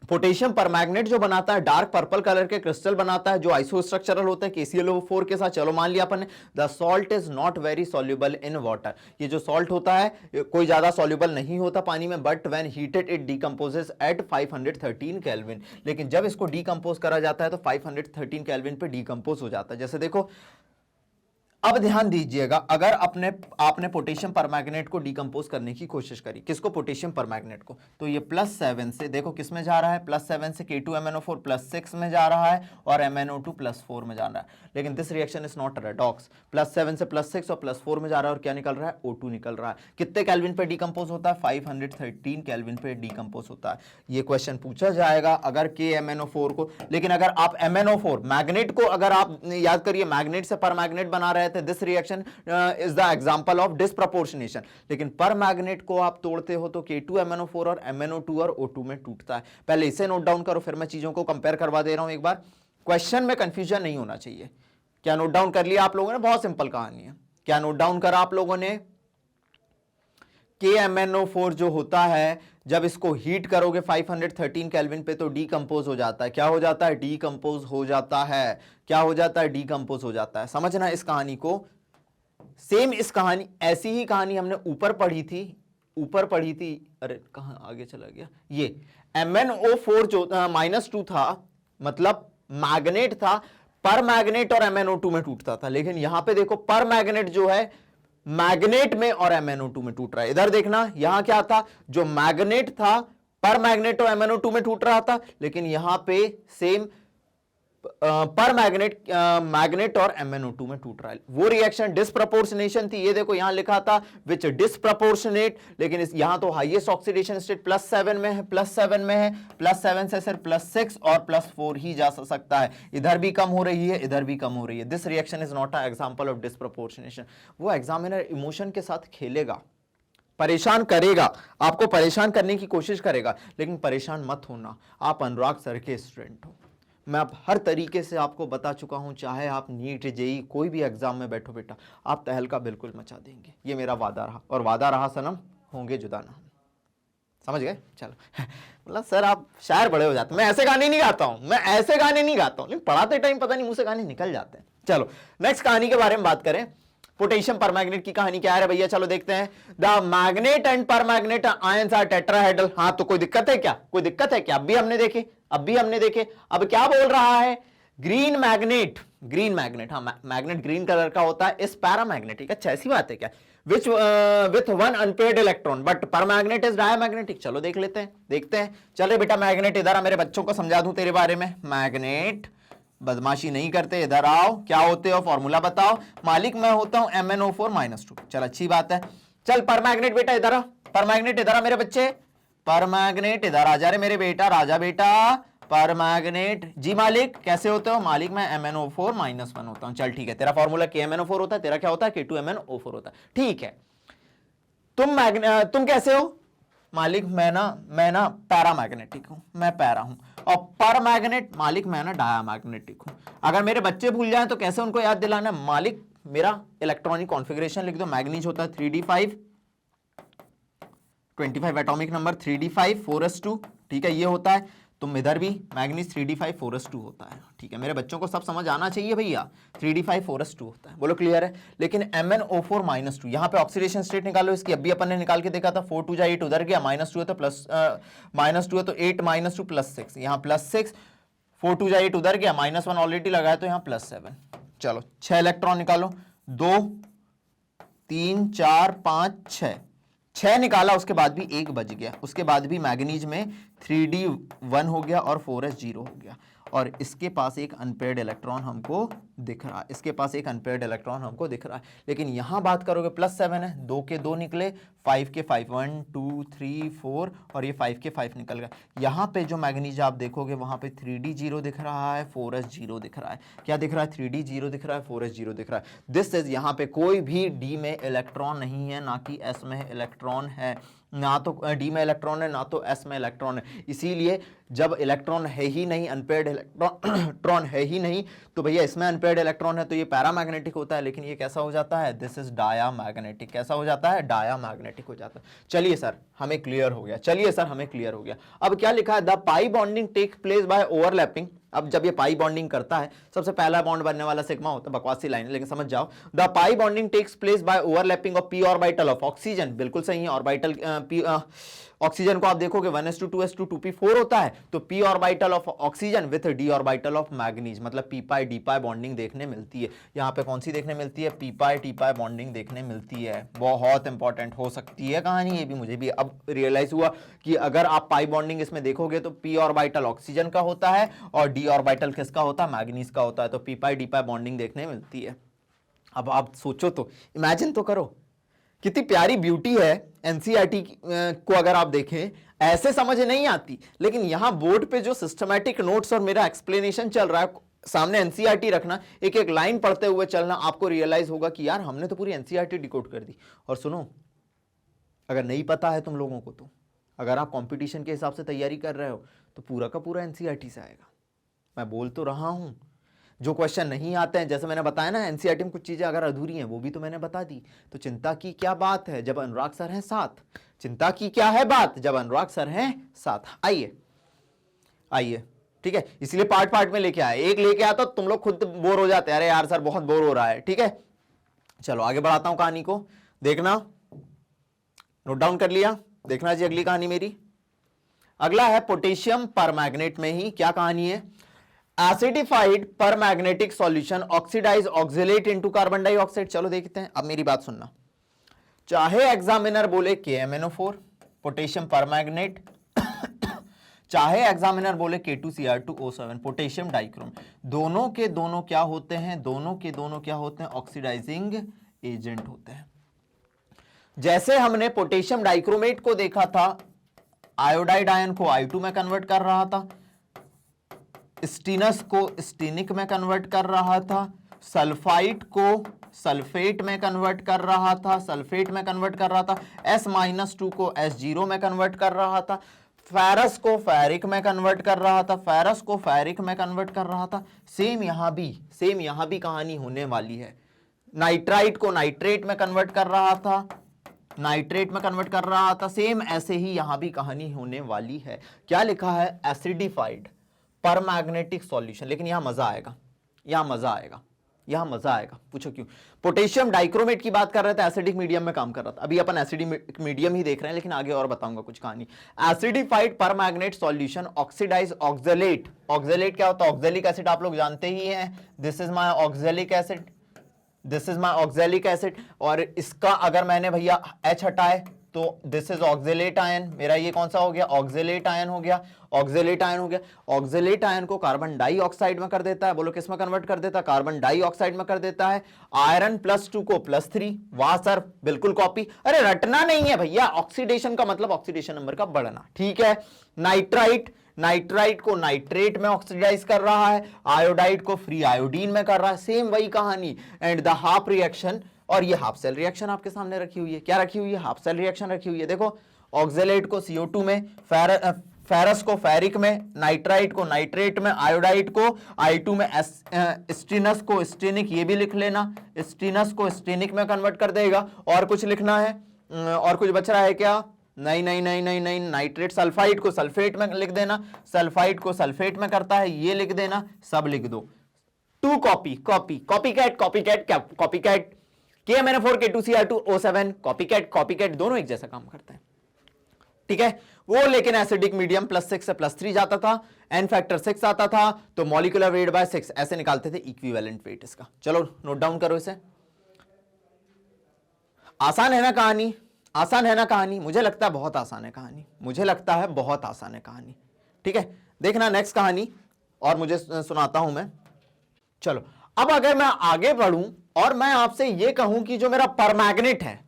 A: पोटेशियम परमैंगनेट जो बनाता है डार्क पर्पल कलर के क्रिस्टल बनाता है, जो आइसोस्ट्रक्चरल होता है KClO4 के साथ। चलो मान लिया अपन ने, the salt is not very soluble in water. ये जो सॉल्ट होता है कोई ज्यादा सॉल्युबल नहीं होता पानी में, but when heated it decomposes at 513 kelvin. लेकिन जब इसको डिकम्पोज करा जाता है तो 513 केल्विन पे डिकम्पोज हो जाता है। जैसे देखो, अब ध्यान दीजिएगा, अगर आपने पोटेशियम परमैंगनेट को डिकम्पोज करने की कोशिश करी, किसको? पोटेशियम परमैंगनेट को, तो ये +7 से देखो किस में जा रहा है? +7 से K2MnO4 +6 में जा रहा है, और MnO2 +4 में जा रहा है। लेकिन this reaction is not redox. +7 से +6 और +4 में जा रहा है, और क्या निकल रहा है? O2 निकल रहा है। कितने केल्विन पे डिकम्पोज होता है? 513 केल्विन पे डिकम्पोज होता है। ये क्वेश्चन पूछा जाएगा अगर KMnO4 को। लेकिन अगर आप MnO4 मैग्नेट को, अगर आप याद करिए मैग्नेट से परमैंगनेट बना रहे थे, this reaction is the example of disproportionation. लेकिन पर मैग्नेट को आप तोड़ते हो तो K2MnO4 और MnO2 और O2 में टूटता है। पहले इसे नोट डाउन करो, फिर मैं चीजों को कंपेयर करवा दे रहा हूं एक बार। क्वेश्चन में कंफ्यूजन नहीं होना चाहिए। क्या नोट डाउन कर लिया आप लोगों ने? बहुत सिंपल कहानी है। क्या नोट डाउन करा आप लोगों ने? KMnO4 जो होता है, जब इसको हीट करोगे 513 केल्विन पे तो डीकंपोज हो जाता है। क्या हो जाता है? डीकंपोज हो जाता है। क्या हो जाता है? डीकंपोज हो जाता है। समझना इस कहानी को। सेम इस कहानी, ऐसी ही कहानी हमने ऊपर पढ़ी थी। अरे कहां आगे चला गया? ये MnO4 जो -2 था, मतलब मैग्नेट था, पर मैग्नेट और MnO2 में टूटता था। लेकिन यहां पे देखो, पर मैग्नेट जो है मैग्नेट में और MnO2 में टूट रहा है। इधर देखना, यहां क्या था? जो मैग्नेट था पर मैग्नेट और MnO2 में टूट रहा था, लेकिन यहां पे सेम पर मैग्नेट और MnO2 में टूट रहा है। वो रिएक्शन डिस्प्रपोर्शनेशन थी। ये देखो यहां लिखा था विच डिस्प्रपोर्शनेट, लेकिन यहां तो हाईएस्ट ऑक्सीडेशन स्टेट +7 में है, +7 से सिर्फ +6 और +4 ही जा सकता है। इधर भी कम हो रही है, इधर भी कम हो रही है। This reaction is not a example of disproportionation. वो एग्जामिनर इमोशन के साथ खेलेगा, परेशान करेगा, आपको परेशान करने की कोशिश करेगा, लेकिन परेशान मत होना। आप अनुराग सर के स्टूडेंट हो। मैं अब हर तरीके से आपको बता चुका हूं, चाहे आप नीट जेई कोई भी एग्जाम में बैठो बेटा, आप तहलका बिल्कुल मचा देंगे। ये मेरा वादा रहा, और वादा रहा सनम, होंगे जुदा ना। समझ गए? चलो मतलब सर आप शायर बड़े हो जाते हैं। मैं ऐसे गाने नहीं गाता हूं, लेकिन पढ़ाते टाइम पता नहीं मुंह से गाने निकल जाते हैं। चलो नेक्स्ट कहानी के बारे में बात करें। पोटेशियम परमैंगनेट की कहानी क्या है भैया? चलो देखते हैं। The manganate and permanganate ions are tetrahedral. हाँ, तो कोई दिक्कत है क्या? अब भी हमने देखे। अब क्या बोल रहा है? ग्रीन मैग्नेट, हाँ मैग्नेट ग्रीन कलर का होता है, इस पैरामैग्नेटिक। अच्छा ऐसी बात है क्या? Which with 1 unpaired electron, but परमैग्नेट is diamagnetic. चलो देखते हैं। चले बेटा मैग्नेट इधर आ, मेरे बच्चों को समझा दूं तेरे बारे में। मैग्नेट बदमाशी नहीं करते, इधर आओ, क्या होते हो, फॉर्मूला बताओ। मालिक मैं होता हूं MnO4 -2। चल अच्छी बात है। चल परमैग्नेट बेटा इधर आ, परमैग्नेट इधर आ मेरे बच्चे, परमैग्नेट इधर आ जा रे मेरे बेटा, राजा बेटा, परमैग्नेट। जी मालिक कैसे होते हो? मालिक मैं MnO4 -1 होता हूं। चल ठीक है, तेरा फॉर्मूला KMnO4 होता है, तेरा क्या होता है? K2MnO4 होता है। ठीक है, तुम कैसे हो? मालिक मैं ना पैरामैग्नेटिक हूं, मैं पैरा हूं। और परमैग्नेट मालिक मैं ना डायामैग्नेटिक हूं। अगर मेरे बच्चे भूल जाएं तो कैसे उनको याद दिलाना? मालिक मेरा इलेक्ट्रॉनिक कॉन्फ़िगरेशन लिख दो। मैग्नीज होता है 3d5, 25 atomic number 3d5 4s2। ठीक है, ये होता है। तुम इधर भी मैग्नीज 3d5 4s2 होता है। ठीक है, मेरे बच्चों को सब समझ आना चाहिए भैया। 3d5 4s2 होता है, बोलो क्लियर है। लेकिन MnO4 -2, यहां पे ऑक्सीडेशन स्टेट निकालो इसकी। अभी अपन ने निकाल के देखा था, 4 2 जा 8 उधर गया, -2 है तो प्लस -2 है तो 8 -2 +6, यहां +6, 4 2 जा 8 उधर गया, -1 ऑलरेडी लगाया तो यहां +7। चलो 6 इलेक्ट्रॉन निकालो, 2 3 4 5 6 निकाला, उसके बाद भी 1 बच गया, उसके बाद भी मैग्नीज में 3d1 हो गया और 4s 0 हो गया। और इसके पास एक अनपेयर्ड इलेक्ट्रॉन हमको दिख रहा है, इसके पास एक अनपेयर्ड इलेक्ट्रॉन हमको दिख रहा है। लेकिन यहां बात करोगे +7 है, 2 के 2 निकले, 5 के 5, 1 2 3 4 और ये 5 के 5 निकल गया। यहां पे जो मैग्नीज आप देखोगे वहां पे 3d 0 दिख रहा है, 4s 0 दिख रहा है। क्या दिख रहा है? 3d 0 दिख रहा है, 4s 0 दिख रहा है। दिस इज, यहां पे कोई भी d में इलेक्ट्रॉन नहीं है, ना कि s में इलेक्ट्रॉन है, ना तो d में इलेक्ट्रॉन है ना तो s में इलेक्ट्रॉन है। इसीलिए जब इलेक्ट्रॉन है ही नहीं, अनपेयर्ड इलेक्ट्रॉन है ही नहीं, तो भैया इसमें अनपेयर्ड इलेक्ट्रॉन है तो ये पैरामैग्नेटिक होता है। लेकिन ये कैसा हो जाता है? This is diamagnetic. कैसा हो जाता है? डायामैग्नेटिक हो जाता है। चलिए सर हमें क्लियर हो गया, चलिए सर हमें क्लियर हो गया। अब क्या लिखा है? The pi bonding take place by overlapping. अब जब ये पाई बॉन्डिंग करता है, सबसे पहला बॉन्ड बनने वाला सिग्मा होता है, बकवासी लाइन है लेकिन समझ जाओ। The pi bonding takes place by overlapping of p orbital of oxygen. बिल्कुल सही है, ऑर्बिटल ऑक्सीजन को आप देखोगे 1s2 2s2 2p4 होता है, तो p orbital of oxygen with d orbital of manganese, मतलब p पाई d पाई बॉन्डिंग देखने मिलती है। यहाँ पे कौन सी देखने मिलती है? p पाई t पाई बॉन्डिंग देखने मिलती है। बहुत इंपॉर्टेंट हो सकती है कहानी, ये भी मुझे भी अब रियलाइज हुआ कि अगर आप पाई बॉन्डिंग इसमें देखोगे तो p ऑर्बिटल ऑक्सीजन का होता है और d ऑर्बिटल किसका होता है? मैग्नीज का होता है। तो p पाई d पाई बॉन्डिंग देखने मिलती है। अब आप सोचो तो, इमेजिन तो करो, कितनी प्यारी ब्यूटी है। एनसीईआरटी को अगर आप देखें, ऐसे समझ नहीं आती, लेकिन यहां बोर्ड पे जो सिस्टमैटिक नोट्स और मेरा एक्सप्लेनेशन चल रहा है, सामने एनसीईआरटी रखना, एक एक लाइन पढ़ते हुए चलना, आपको रियलाइज होगा कि यार हमने तो पूरी एनसीईआरटी डिकोड कर दी। और सुनो, अगर नहीं पता है तुम लोगों को, तो अगर आप कंपटीशन के हिसाब से तैयारी कर रहे हो तो पूरा का पूरा एनसीईआरटी से आएगा। मैं बोल तो रहा हूं, जो क्वेश्चन नहीं आते हैं, जैसे मैंने बताया ना एनसीईआरटी में कुछ चीजें अगर अधूरी हैं वो भी तो मैंने बता दी। तो चिंता की क्या बात है जब अनुराग सर हैं साथ, चिंता की क्या है बात जब अनुराग सर हैं साथ। आइए आइए, ठीक है, इसलिए पार्ट पार्ट में लेके आए, एक लेके आता तुम लोग खुद बोर हो जाते हैं, अरे यार सर बहुत बोर हो रहा है। ठीक है, चलो आगे बढ़ाता हूं कहानी को, देखना, नोट डाउन कर लिया, देखना जी अगली कहानी मेरी। अगला है पोटेशियम परमैग्नेट में ही क्या कहानी है? Acidified permanganate solution oxidise oxalate into carbon dioxide. चलो देखते हैं, अब मेरी बात सुनना। चाहे एग्जामिनर बोले KMnO4 पोटेशियम परमैग्नेट, चाहे एग्जामिनर बोले K2Cr2O7 पोटेशियम डाइक्रोम, दोनों के दोनों क्या होते हैं? दोनों के दोनों क्या होते हैं? ऑक्सीडाइजिंग एजेंट होते हैं। जैसे हमने पोटेशियम डाइक्रोमेट को देखा था, आयोडाइड आयन को I2 में कन्वर्ट कर रहा था, स्टीनस को स्टीनिक में कन्वर्ट कर रहा था, सल्फाइड को सल्फेट में कन्वर्ट कर रहा था, सल्फेट में कन्वर्ट कर रहा था, S-2 को S0 में कन्वर्ट कर रहा था, फेरस को फेरिक में कन्वर्ट कर रहा था, फेरस को फेरिक में कन्वर्ट कर रहा था। सेम यहां भी कहानी होने वाली है। नाइट्राइट को नाइट्रेट में कन्वर्ट कर रहा था, नाइट्रेट में कन्वर्ट कर रहा था, सेम ऐसे ही यहां भी कहानी होने वाली है। क्या लिखा है? Acidified permanganate solution. लेकिन यहां मजा आएगा, यहां मजा आएगा, यहां मजा आएगा। पूछो क्यों? पोटेशियम डाइक्रोमेट की बात कर रहे थे, एसिडिक मीडियम में काम कर रहा था, अभी अपन एसिडिक मीडियम ही देख रहे हैं, लेकिन आगे और बताऊंगा कुछ कहानी। Acidified permanganate solution oxidize oxalate. Oxalate क्या होता है? ऑक्सैलिक एसिड आप लोग जानते ही हैं, this is my oxalic acid, this is my oxalic acid. और इसका अगर मैंने भैया H हटाए तो दिस इज ऑक्जेलेट आयन, मेरा ये कौन सा हो गया, ऑक्जेलेट आयन हो गया, ऑक्जेलेट आयन हो गया। ऑक्जेलेट आयन को कार्बन डाइऑक्साइड में कर देता है, बोलो किस में कन्वर्ट कर देता है, कार्बन डाइऑक्साइड में कर देता है। आयरन +2 को +3, वाह सर बिल्कुल कॉपी, अरे रटना नहीं है भैया, ऑक्सीडेशन का मतलब ऑक्सीडेशन नंबर का बढ़ना, ठीक है। नाइट्राइट, नाइट्राइट को नाइट्रेट में ऑक्सीडाइज कर रहा है, आयोडाइड को फ्री आयोडीन में कर रहा है, सेम वही कहानी। एंड द हाफ रिएक्शन, और ये हाफ सेल रिएक्शन आपके सामने रखी हुई है, क्या रखी हुई है, हाफ सेल रिएक्शन रखी हुई है। देखो ऑक्जेलेट को CO2 में, फेरस को फेरिक में, नाइट्राइट को नाइट्रेट में, आयोडाइड को I2 में, स्टीनस को स्टेनिक, ये भी लिख लेना, स्टीनस को स्टेनिक में कन्वर्ट कर देगा। और कुछ लिखना है, और कुछ बच रहा है क्या, नहीं नहीं नहीं नहीं नहीं, नाइट्रेट सल्फाइड को सल्फेट में लिख देना, सल्फाइड को सल्फेट में करता है, ये लिख देना, सब लिख दो। 2 copy, copy copycat, copycat copycat, KMnO4 K2Cr2O7, copycat copycat, दोनों एक जैसा काम करते हैं, ठीक है। वो लेकिन एसिडिक मीडियम +6 से +3 जाता था, एन फैक्टर 6 आता था, तो मॉलिक्यूलर वेट बाय 6 ऐसे निकालते थे इक्विवेलेंट वेट इसका। चलो नोट डाउन करो इसे, आसान है ना कहानी, आसान है ना कहानी, मुझे लगता है बहुत आसान है कहानी, मुझे लगता है बहुत आसान है कहानी, ठीक है। देखना नेक्स्ट कहानी, और मुझे सुनाता हूं मैं। चलो अब अगर मैं आगे बढ़ूं और मैं आपसे यह कहूं कि जो मेरा परमैग्नेट है,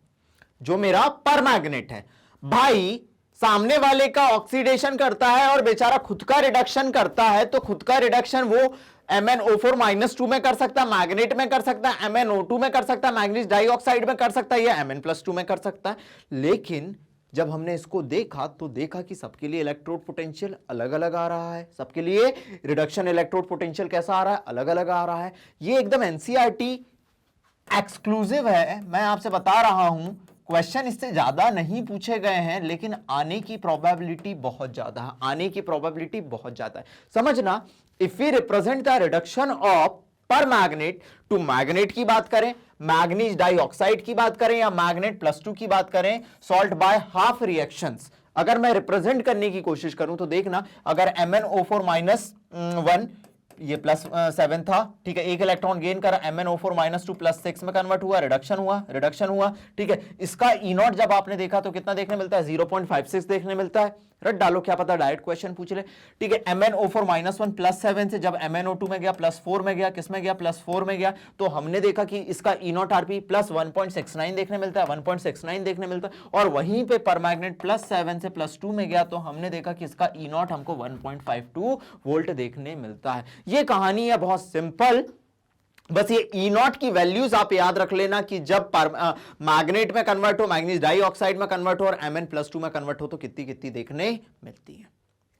A: जो मेरा परमैग्नेट है भाई, सामने वाले का ऑक्सीडेशन करता है और बेचारा खुद का रिडक्शन करता है, तो खुद का रिडक्शन वो MnO4-2 में कर सकता है, मैग्नेट में कर सकता है, MnO2 में कर सकता है, मैग्नीज डाइऑक्साइड में कर सकता है, या Mn+2 में कर सकता है। लेकिन जब हमने इसको देखा तो देखा कि सबके लिए इलेक्ट्रोड पोटेंशियल अलग अलग आ रहा है, सबके लिए रिडक्शन इलेक्ट्रोड पोटेंशियल कैसा आ रहा है, अलग अलग आ रहा है। ये एकदम NCERT एक्सक्लूसिव है, मैं आपसे बता रहा हूं, क्वेश्चन इससे ज्यादा नहीं पूछे गए हैं, लेकिन आने की प्रोबेबिलिटी बहुत ज्यादा है, आने की प्रोबेबिलिटी बहुत ज्यादा है। समझना, if we represent the reduction of permanganate to manganate की बात करें, मैग्नीज डाइऑक्साइड की बात करें, या मैग्नेट +2 की बात करें, सॉल्ट बाय हाफ रिएक्शंस, अगर मैं रिप्रेजेंट करने की कोशिश करूं तो देखना, अगर MnO4-1 ये +7 था, ठीक है, एक इलेक्ट्रॉन गेन करा, MnO4-2 +6 में कन्वर्ट हुआ, रिडक्शन हुआ, रिडक्शन हुआ, ठीक है। इसका E0 जब आपने देखा तो कितना देखने मिलता है, 0.56 देखने मिलता है, रट डालो, क्या पता डायरेक्ट क्वेश्चन पूछ ले, ठीक है। MnO4-1 +7 से जब MnO2 में गया, +4 में गया, किस में गया, +4 में गया, तो हमने देखा कि इसका E0 RP +1.69 देखने मिलता है, 1.69 देखने मिलता है। और वहीं पे परमैग्नेट +7 से +2 में गया, तो हमने देखा कि इसका E0 हमको 1.52 वोल्ट देखने मिलता है। ये कहानी है बहुत सिंपल, बस ये E0 की वैल्यूज आप याद रख लेना कि जब मैग्नेट में कन्वर्ट हो, मैग्नीज डाइऑक्साइड में कन्वर्ट हो, और Mn+2 में कन्वर्ट हो, तो कितनी कितनी देखने मिलती है,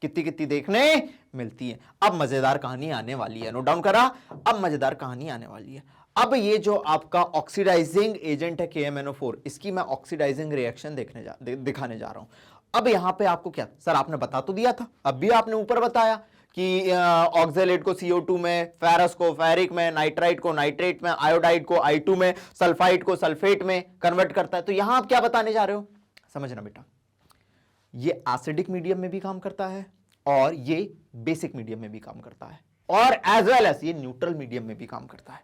A: कितनी कितनी देखने मिलती है। अब मजेदार कहानी आने वाली है, नोट डाउन करा, अब मजेदार कहानी आने वाली है। अब ये जो आपका ऑक्सीडाइजिंग एजेंट है KMnO4, इसकी मैं ऑक्सीडाइजिंग रिएक्शन दिखाने जा रहा हूं। अब यहां पे आपको क्या, सर आपने बता तो दिया था, अब भी आपने ऊपर बताया कि ऑक्जेलेट को CO2 में, फेरस को फेरिक में, नाइट्राइट को नाइट्रेट में, आयोडाइड को I2 में, सल्फाइड को सल्फेट में कन्वर्ट करता है। तो यहां आप क्या बताने जा रहे हो, समझना बेटा, ये एसिडिक मीडियम में भी काम करता है, और ये बेसिक मीडियम में भी काम करता है, और एज वेल एज ये न्यूट्रल मीडियम में भी काम करता है,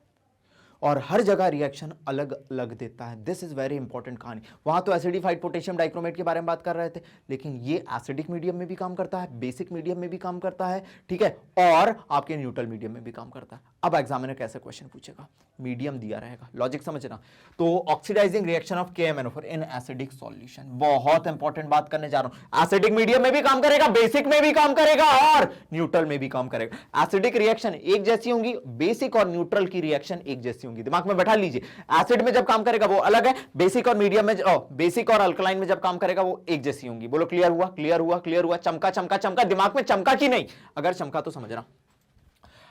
A: और हर जगह रिएक्शन अलग अलग देता है। दिस इज वेरी इंपॉर्टेंट कहानी। वहां तो एसिडिफाइड पोटेशियम डाइक्रोमेट के बारे में बात कर रहे थे, लेकिन ये एसिडिक मीडियम में भी काम करता है, बेसिक मीडियम में भी काम करता है, ठीक है, और आपके न्यूट्रल मीडियम में भी काम करता है। अब एग्जामिनर कैसे क्वेश्चन पूछेगा, मीडियम दिया रहेगा, लॉजिक समझना। तो oxidizing reaction of KMnO4 in acidic solution, बहुत इंपॉर्टेंट बात करने जा रहा हूं। एसिडिक मीडियम में भी काम करेगा, बेसिक में भी काम करेगा, और न्यूट्रल में भी काम करेगा। एसिडिक रिएक्शन एक जैसी होंगी, बेसिक और न्यूट्रल की रिएक्शन एक जैसी होंगी, दिमाग में बैठा लीजिए। एसिड में जब काम करेगा वो अलग है, बेसिक और मीडियम में, बेसिक और अल्कलाइन में जब काम करेगा वो एक जैसी होंगी। बोलो क्लियर हुआ, क्लियर हुआ, क्लियर हुआ, चमका चमका चमका, दिमाग में चमका कि नहीं, अगर चमका तो समझना।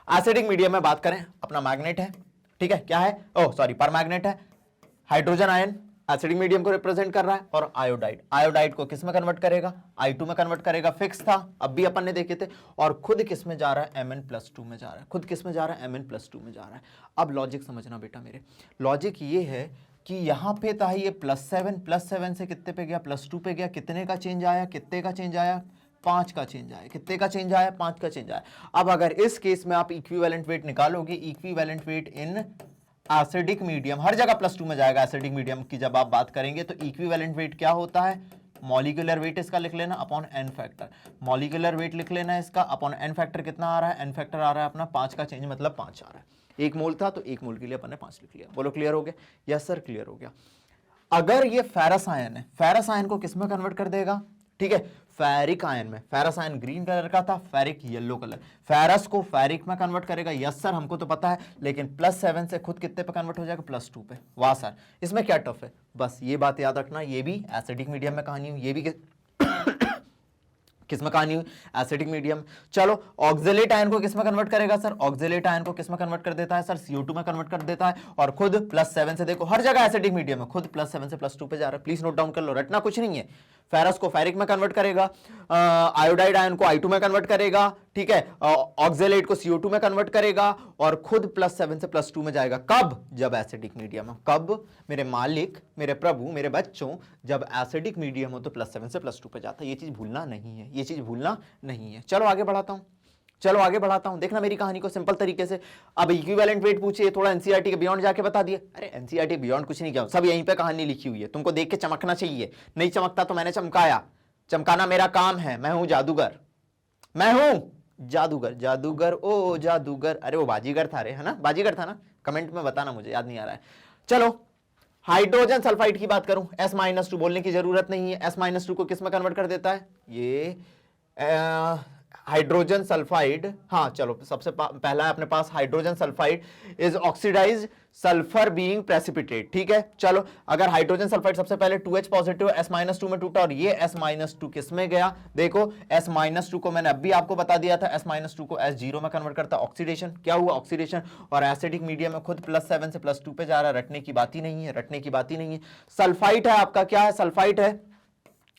A: एसिडिक मीडियम में बात करें, अपना मैग्नेट है, ठीक है, क्या है, परमैग्नेट है, हाइड्रोजन आयन एसिडिक मीडियम को रिप्रेजेंट कर रहा है, और आयोडाइड, आयोडाइड को किस में कन्वर्ट करेगा, I2 में कन्वर्ट करेगा, फिक्स था, अब भी अपन ने देखे थे। और खुद किस में जा रहा है, Mn+2 में जा रहा है, खुद किस में जा रहा है, Mn+2 में जा रहा है। अब लॉजिक समझना बेटा मेरे, लॉजिक ये है कि यहां पे था ये +7 से कितने पे गया, +2 पे गया, कितने का चेंज आया, कितने का चेंज आया, 5 का चेंज आया, कितने का चेंज आया, 5 का चेंज आया। अब अगर इस केस में आप इक्विवेलेंट वेट निकालोगे, equivalent weight in acidic medium, हर जगह +2 में जाएगा एसिडिक मीडियम की जब आप बात करेंगे। तो इक्विवेलेंट वेट क्या होता है, मॉलिक्यूलर वेट इसका लिख लेना upon n factor, molecular weight लिख लेना इसका अपॉन एन फैक्टर कितना आ रहा है, एन फैक्टर आ रहा है अपना 5 का चेंज मतलब 5 आ रहा है। 1 मोल था तो 1 मोल के लिए अपन ने 5 लिख लिया। बोलो क्लियर हो गया? यस सर क्लियर हो गया। अगर ये फेरस आयन है, फेरस आयन को किस में कन्वर्ट कर देगा, ठीक है, फेरिक आयन में। फेरस आयन ग्रीन कलर का था, फेरिक येलो कलर, फेरस को फेरिक में कन्वर्ट करेगा। यस सर हमको तो पता है, लेकिन +7 से खुद कितने पे कन्वर्ट हो जाएगा, +2 पे। वाह सर इसमें क्या टफ है, बस ये बात याद रखना, ये भी एसिडिक मीडियम में कहानी हुई, ये भी किसमें कहानी हुई, एसिडिक मीडियम। चलो ऑक्जेलेट आयन को किसमें कन्वर्ट करेगा सर, ऑक्जेलेट आयन को किसमें कन्वर्ट कर देता है सर, CO2 में कन्वर्ट कर देता है। और खुद +7 से, देखो हर जगह एसिडिक मीडियम है, खुद +7 से +2 पे जा रहा है। प्लीज नोट डाउन कर लो, रटना कुछ नहीं है। फेरस को फेरिक में कन्वर्ट करेगा, आयोडाइड आयन को I2 में कन्वर्ट करेगा, ठीक है, ऑक्जेलेट को CO2 में कन्वर्ट करेगा और खुद +7 से +2 में जाएगा। कब, जब एसिडिक मीडियम हो। कब मेरे मालिक, मेरे प्रभु, मेरे बच्चों, जब एसिडिक मीडियम हो तो +7 से +2 पे जाता है। ये चीज भूलना नहीं है, ये चीज भूलना नहीं है। चलो आगे बढ़ाता हूं, चलो आगे बढ़ाता हूं, देखना मेरी कहानी को सिंपल तरीके से। अब इक्विवेलेंट वेट पूछिए, थोड़ा एनसीईआरटी के बियॉन्ड जाके बता दिए। अरे एनसीईआरटी बियॉन्ड कुछ नहीं किया, सब यहीं पे कहानी लिखी हुई है, तुमको देख के चमकना चाहिए। नहीं चमकता तो मैंने चमकाया, चमकाना मेरा काम है। मैं हूं जादूगर, मैं हूं जादूगर, जादूगर ओ जादूगर। अरे वो बाजीगर था रे, है ना, बाजीगर था ना, कमेंट में बताना, मुझे याद नहीं आ रहा है। चलो हाइड्रोजन सल्फाइड की बात करूं, S-2 बोलने की जरूरत नहीं है। S-2 को किस में कन्वर्ट कर देता है, ये हाइड्रोजन सल्फाइड। हाँ चलो सबसे पहला है अपने पास hydrogen sulphide is oxidised sulphur being precipitate, ठीक है। चलो अगर हाइड्रोजन सल्फाइड सबसे पहले 2H पॉजिटिव S-2 में टूटा और ये S-2 किस में गया, देखो S-2 को मैंने अभी आपको बता दिया था, S-2 को S0 में कन्वर्ट करता, ऑक्सीडेशन। क्या हुआ, ऑक्सीडेशन। और एसिडिक मीडियम में खुद +7 से +2 पे जा रहा है, रटने की बात ही नहीं है, रटने की बात ही नहीं है। सल्फाइड है आपका, क्या है, सल्फाइड है,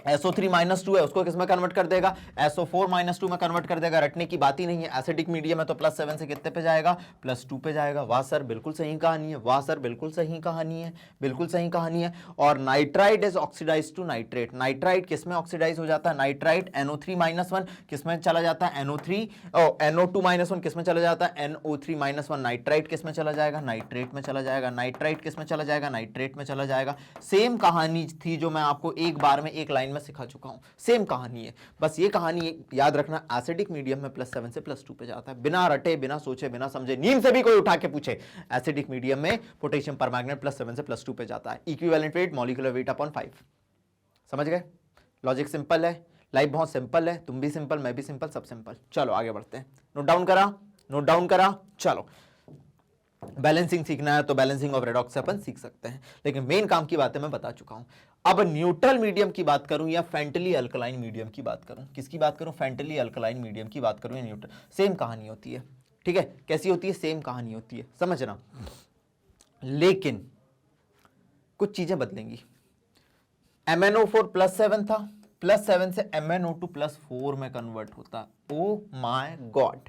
A: SO3-2 है, उसको किसमें कन्वर्ट कर देगा, SO4-2 में कन्वर्ट कर देगा, रटने की बात ही नहीं है। एसिडिक मीडियम है तो +7 से कितने पे जाएगा, +2 पे जाएगा। वाह सर बिल्कुल सही कहानी है, वाह सर बिल्कुल सही कहानी है, बिल्कुल सही कहानी है। और nitrite is oxidize to nitrate, nitrite किसमें ऑक्सीडाइज हो जाता है, नाइट्राइट NO3-1 किसमें चला जाता है, NO2-1 किसमें चला जाता है, NO3-1। नाइट्राइट किसमें चला जाएगा, नाइट्रेट में चला जाएगा, नाइट्राइट किसमें चला जाएगा, नाइट्रेट में चला जाएगा। सेम कहानी थी जो मैं आपको एक बार में एक लाइन में सिखा चुका हूं, सेम कहानी है। बस ये कहानी याद रखना, एसिडिक मीडियम में +7 से +2 पे जाता है, बिना रटे, बिना सोचे, बिना समझे। नींद से भी कोई उठा के पूछे, एसिडिक मीडियम में पोटेशियम परमैंगनेट +7 से +2 पे जाता है। Equivalent weight molecular weight upon 5। समझ गए, लॉजिक सिंपल है, लाइफ बहुत सिंपल है, तुम भी सिंपल, मैं भी सिंपल, सब सिंपल। चलो आगे बढ़ते हैं, नोट डाउन करा, नोट डाउन करा। चलो बैलेंसिंग सीखना है तो बैलेंसिंग ऑफ रेडॉक्स से अपन सीख सकते हैं, लेकिन मेन काम की बातें मैं बता चुका हूं। अब न्यूट्रल मीडियम की बात करूं या फेंटली अल्कलाइन मीडियम की बात करूं, किसकी बात करूं, फेंटली अल्कलाइन मीडियम की बात करूं या न्यूट्रल, सेम कहानी होती है, ठीक है। कैसी होती है, सेम कहानी होती है, समझना। लेकिन कुछ चीजें बदलेंगी। MnO4 +7 था, +7 से MnO2 +4 में कन्वर्ट होता। Oh my God,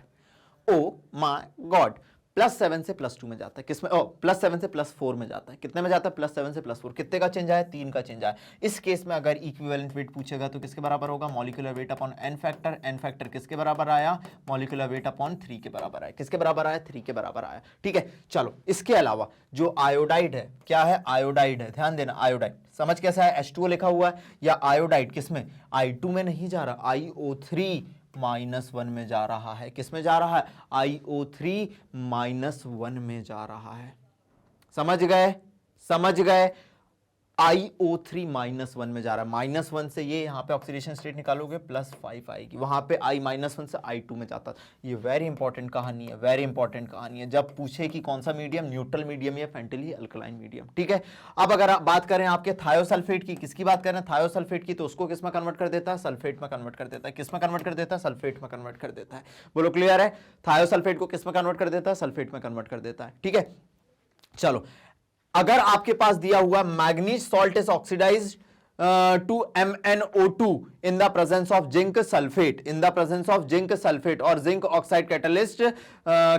A: oh my God, +7 से +2 में जाता है, किसमें, +7 से +4 में जाता है। कितने में जाता है, +7 से +4। कितने का चेंज आया, 3 का चेंज आया। इस केस में अगर इक्विवेलेंट वेट पूछेगा तो किसके बराबर होगा, molecular weight upon n factor. N factor किसके बराबर आया, मॉलिक्यूलर वेट अपॉन 3 के बराबर आया। किसके बराबर आया, 3 के बराबर आया, ठीक है। चलो इसके अलावा जो आयोडाइड है, क्या है, आयोडाइड है, ध्यान देना, आयोडाइड समझ कैसा है, H2O लिखा हुआ है, या आयोडाइड किसमें, I2 में नहीं जा रहा, IO3-1 में जा रहा है। किस में जा रहा है, IO3-1 में जा रहा है। समझ गए, समझ गए, IO3-1 में जा रहा है। -1 से ये यहाँ पे ऑक्सीडेशन स्टेट निकालोगे +5 आएगी, वहां पे I-1 से I2 में जाता। ये वेरी इंपॉर्टेंट कहानी है, वेरी इंपॉर्टेंट कहानी है, जब पूछे कि कौन सा मीडियम, न्यूट्रल मीडियम या फेंटली अल्कलाइन मीडियम, ठीक है। अब अगर आप बात करें आपके थायोसल्फेट की, किसकी बात करें, थायोसल्फेट की, तो उसको किस में कन्वर्ट कर देता है, सल्फेट में कन्वर्ट कर देता है। किस में कन्वर्ट कर देता है, सल्फेट में कन्वर्ट कर देता है। बोलो क्लियर है, थायोसल्फेट को किस में कन्वर्ट कर देता है, सल्फेट में कन्वर्ट कर देता है, ठीक है। चलो अगर आपके पास दिया हुआ manganese salt is oxidized to MnO2 in the presence of zinc sulfate, in the presence of zinc sulfate और zinc oxide catalyst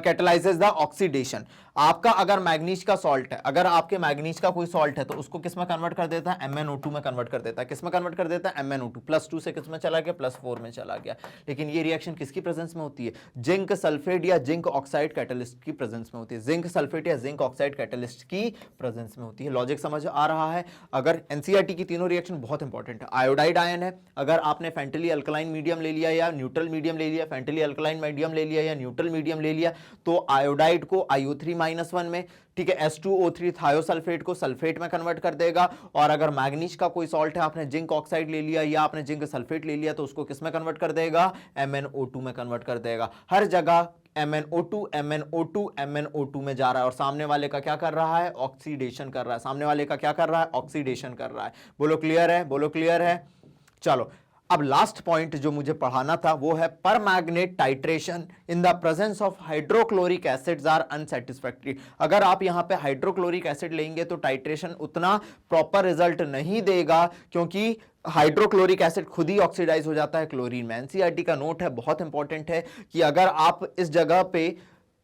A: catalyzes the oxidation। आपका अगर मैग्नीज का सॉल्ट है, अगर आपके मैग्नीज का कोई सॉल्ट है तो उसको किस में कन्वर्ट कर देता है, MnO2 में कन्वर्ट कर देता है। किस में कन्वर्ट कर देता है, MnO2 +2 से किस में चला गया, +4 में चला गया। लेकिन ये रिएक्शन किसकी प्रेजेंस में होती है, जिंक सल्फेट या जिंक ऑक्साइड कैटलिस्ट की प्रेजेंस में होती है, जिंक सल्फेट या जिंक ऑक्साइड कैटलिस्ट की प्रेजेंस में होती है। लॉजिक समझ आ रहा है। अगर एनसीईआरटी की तीनों रिएक्शन बहुत इंपॉर्टेंट है। आयोडाइड आयन है, अगर आपने फेंटली अल्कलाइन मीडियम ले लिया या न्यूट्रल मीडियम ले लिया, फेंटली अल्कलाइन मीडियम ले लिया या न्यूट्रल मीडियम ले लिया, तो आयोडाइड को IO3-1 में, ठीक है, H2O3 थायोसल्फेट को सल्फेट में कन्वर्ट कर देगा। और अगर मैग्नीज का कोई सॉल्ट है, आपने जिंक ऑक्साइड ले लिया या आपने जिंक सल्फेट ले लिया, तो उसको किस में कन्वर्ट कर देगा, MnO2 में कन्वर्ट कर देगा। हर जगह MnO2 MnO2 MnO2 में जा रहा है और सामने वाले का क्या कर रहा है, ऑक्सीडेशन कर रहा है। सामने वाले का क्या कर रहा है, ऑक्सीडेशन कर रहा है। बोलो क्लियर है, बोलो क्लियर है। चलो अब लास्ट पॉइंट जो मुझे पढ़ाना था वो है permanganate titration in the presence of hydrochloric acids are unsatisfactory. अगर आप यहां पे हाइड्रोक्लोरिक एसिड लेंगे तो टाइट्रेशन उतना प्रॉपर रिजल्ट नहीं देगा, क्योंकि हाइड्रोक्लोरिक एसिड खुद ही ऑक्सीडाइज हो जाता है क्लोरीन में। एनसीईआरटी का नोट है, बहुत इंपॉर्टेंट है कि अगर आप इस जगह पे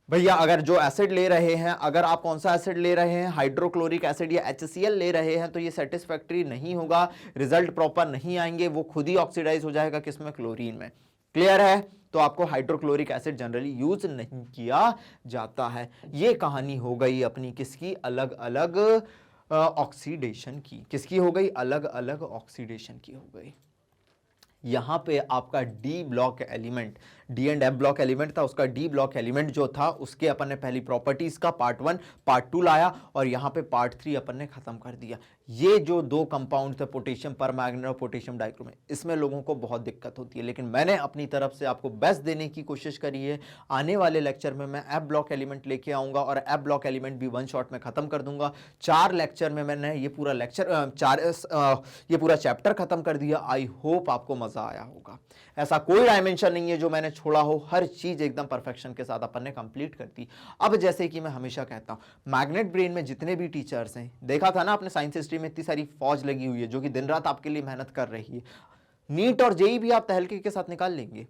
A: भैया अगर जो एसिड ले रहे हैं, अगर आप कौन सा एसिड ले रहे हैं, हाइड्रोक्लोरिक एसिड या HCl ले रहे हैं, तो ये सेटिस्फैक्टरी नहीं होगा, रिजल्ट प्रॉपर नहीं आएंगे, वो खुद ही ऑक्सीडाइज हो जाएगा किसमें, क्लोरीन में। क्लियर है। तो आपको हाइड्रोक्लोरिक एसिड जनरली यूज नहीं किया जाता है। ये कहानी हो गई अपनी किसकी, अलग अलग ऑक्सीडेशन की। किसकी हो गई, अलग अलग ऑक्सीडेशन की हो गई। यहां पे आपका D block element, D and F block element था, उसका डी ब्लॉक एलिमेंट जो था उसके अपन ने पहली प्रॉपर्टीज का पार्ट 1 पार्ट 2 लाया और यहां पे पार्ट 3 अपन ने खत्म कर दिया। ये जो दो कंपाउंड थे, पोटेशियम परमैंगनेट और पोटेशियम डाइक्रोमेट, इसमें लोगों को बहुत दिक्कत होती है, लेकिन मैंने अपनी तरफ से आपको बेस्ट देने की कोशिश करी है। आने वाले लेक्चर में मैं एफ ब्लॉक एलिमेंट लेके आऊंगा और एफ ब्लॉक एलिमेंट भी 1 शॉट में खत्म कर दूंगा। 4 लेक्चर में मैंने ये पूरा लेक्चर ये पूरा चैप्टर खत्म कर दिया। आई होप आपको मजा आया होगा। ऐसा कोई डायमेंशन नहीं है जो मैंने छोड़ा हो, हर चीज एकदम परफेक्शन के साथ अपन ने कंप्लीट कर दी। अब जैसे कि मैं हमेशा कहता हूं, मैग्नेट ब्रेन में जितने भी टीचर्स हैं, देखा था ना आपने साइंस हिस्ट्री में, इतनी सारी फौज लगी हुई है जो कि दिन रात आपके लिए मेहनत कर रही है। नीट और जेई भी आप तहलके के साथ निकाल लेंगे।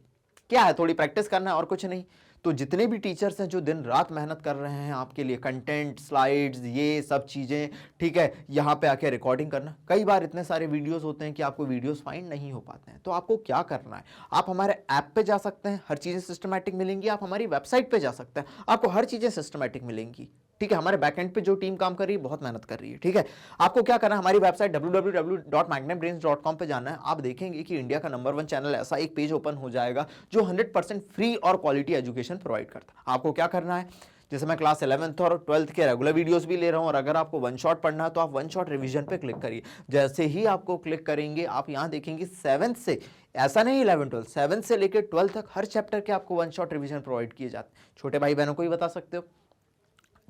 A: क्या है, थोड़ी प्रैक्टिस करना है और कुछ नहीं। तो जितने भी टीचर्स हैं जो दिन रात मेहनत कर रहे हैं आपके लिए, कंटेंट, स्लाइड्स, ये सब चीज़ें, ठीक है, यहाँ पे आके रिकॉर्डिंग करना। कई बार इतने सारे वीडियोस होते हैं कि आपको वीडियोस फाइंड नहीं हो पाते हैं, तो आपको क्या करना है, आप हमारे ऐप पे जा सकते हैं, हर चीज़ें सिस्टमैटिक मिलेंगी। आप हमारी वेबसाइट पे जा सकते हैं, आपको हर चीज़ें सिस्टमैटिक मिलेंगी। ठीक है, हमारे बैकएंड पे जो टीम काम कर रही है बहुत मेहनत कर रही है। ठीक है, आपको क्या करना है, हमारी वेबसाइट www.magnetbrains.com पे जाना है। आप देखेंगे कि इंडिया का नंबर 1 चैनल, ऐसा एक पेज ओपन हो जाएगा जो 100% फ्री और क्वालिटी एजुकेशन प्रोवाइड करता है। आपको क्या करना है, जैसे मैं क्लास 11th और 12th के रेगुलर वीडियोस भी ले रहा हूं, और अगर आपको 1 शॉट पढ़ना है तो आप 1 शॉट रिवीजन पे क्लिक करिए। जैसे ही आपको क्लिक करेंगे आप यहां देखेंगे 7th से, ऐसा नहीं 11 12, 7th से लेकर 12th तक हर चैप्टर के आपको 1 शॉट रिवीजन प्रोवाइड किए जाते हैं। छोटे भाई बहनों को भी बता सकते हो।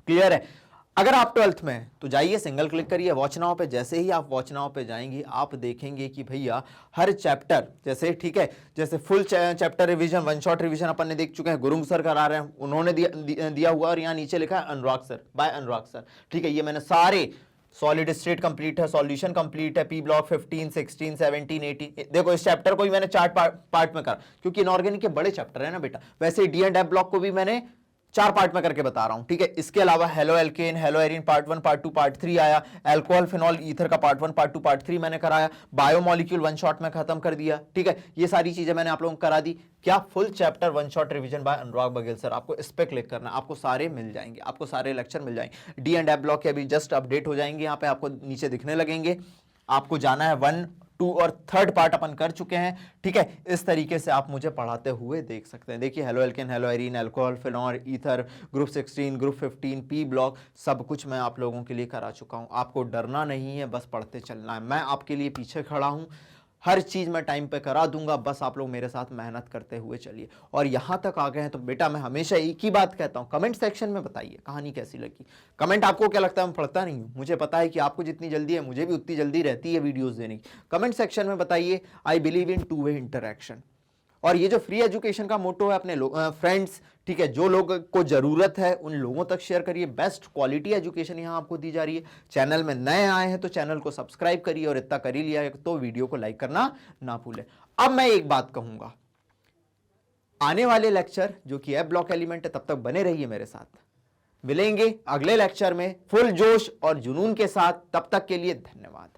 A: क्लियर है। अगर आप 12th में हैं तो जाइए, सिंगल क्लिक करिए वॉच नाउ पे। जैसे ही आप वॉच नाउ पे जाएंगे आप देखेंगे कि भैया हर चैप्टर, जैसे ठीक है, जैसे full chapter revision, 1 shot revision अपन ने देख चुके हैं, गुरुंग सर करा रहे हैं, उन्होंने दिया हुआ, और यहाँ नीचे लिखा है अनुराग सर, बाय अनुराग सर। ठीक है, ये मैंने सारे सॉलिड स्टेट कंप्लीट है, सॉल्यूशन कंप्लीट है, पी ब्लॉक 15 16 17 18। देखो इस चैप्टर को भी मैंने 4 पार्ट में करा, क्योंकि इनऑर्गेनिक के बड़े चैप्टर है ना बेटा। वैसे डी एंड एफ ब्लॉक को भी मैंने 4 पार्ट में करके बता रहा हूं। ठीक है, इसके अलावा halo alkane, hello Erin part 1 part 2 part 3 आया, अल्कोहल फिनॉल ईथर का पार्ट 1 पार्ट 2 पार्ट 3 मैंने कराया, बायोमोलिक्यूल 1 शॉट में खत्म कर दिया। ठीक है, ये सारी चीजें मैंने आप लोगों को करा दी। क्या, full chapter 1 shot revision by Anurag Baghel sir. आपको इस पे क्लिक करना, आपको सारे मिल जाएंगे, आपको सारे लेक्चर मिल जाएंगे। डी एंड एफ ब्लॉक के अभी जस्ट अपडेट हो जाएंगे, यहाँ पे आपको नीचे दिखने लगेंगे। आपको जाना है 1 2 और 3rd पार्ट अपन कर चुके हैं। ठीक है, इस तरीके से आप मुझे पढ़ाते हुए देख सकते हैं। देखिए halo alkane, hello arene, alcohol phenol ether, group 16, group 15, P block, सब कुछ मैं आप लोगों के लिए करा चुका हूं। आपको डरना नहीं है, बस पढ़ते चलना है। मैं आपके लिए पीछे खड़ा हूं, हर चीज मैं टाइम पे करा दूंगा, बस आप लोग मेरे साथ मेहनत करते हुए चलिए। और यहां तक आ गए हैं तो बेटा मैं हमेशा एक ही बात कहता हूं, कमेंट सेक्शन में बताइए कहानी कैसी लगी। कमेंट आपको क्या लगता है, मैं पढ़ता नहीं हूं, मुझे पता है कि आपको जितनी जल्दी है मुझे भी उतनी जल्दी रहती है वीडियोस देने की। कमेंट सेक्शन में बताइए। I believe in 2 way interaction. और ये जो फ्री एजुकेशन का मोटो है, अपने फ्रेंड्स, ठीक है, जो लोग को जरूरत है उन लोगों तक शेयर करिए। बेस्ट क्वालिटी एजुकेशन यहां आपको दी जा रही है। चैनल में नए आए हैं तो चैनल को सब्सक्राइब करिए, और इतना कर ही लिया है तो वीडियो को लाइक करना ना भूलें। अब मैं एक बात कहूंगा, आने वाले लेक्चर जो कि है ब्लॉक एलिमेंट है, तब तक बने रहिए मेरे साथ। मिलेंगे अगले लेक्चर में फुल जोश और जुनून के साथ। तब तक के लिए धन्यवाद।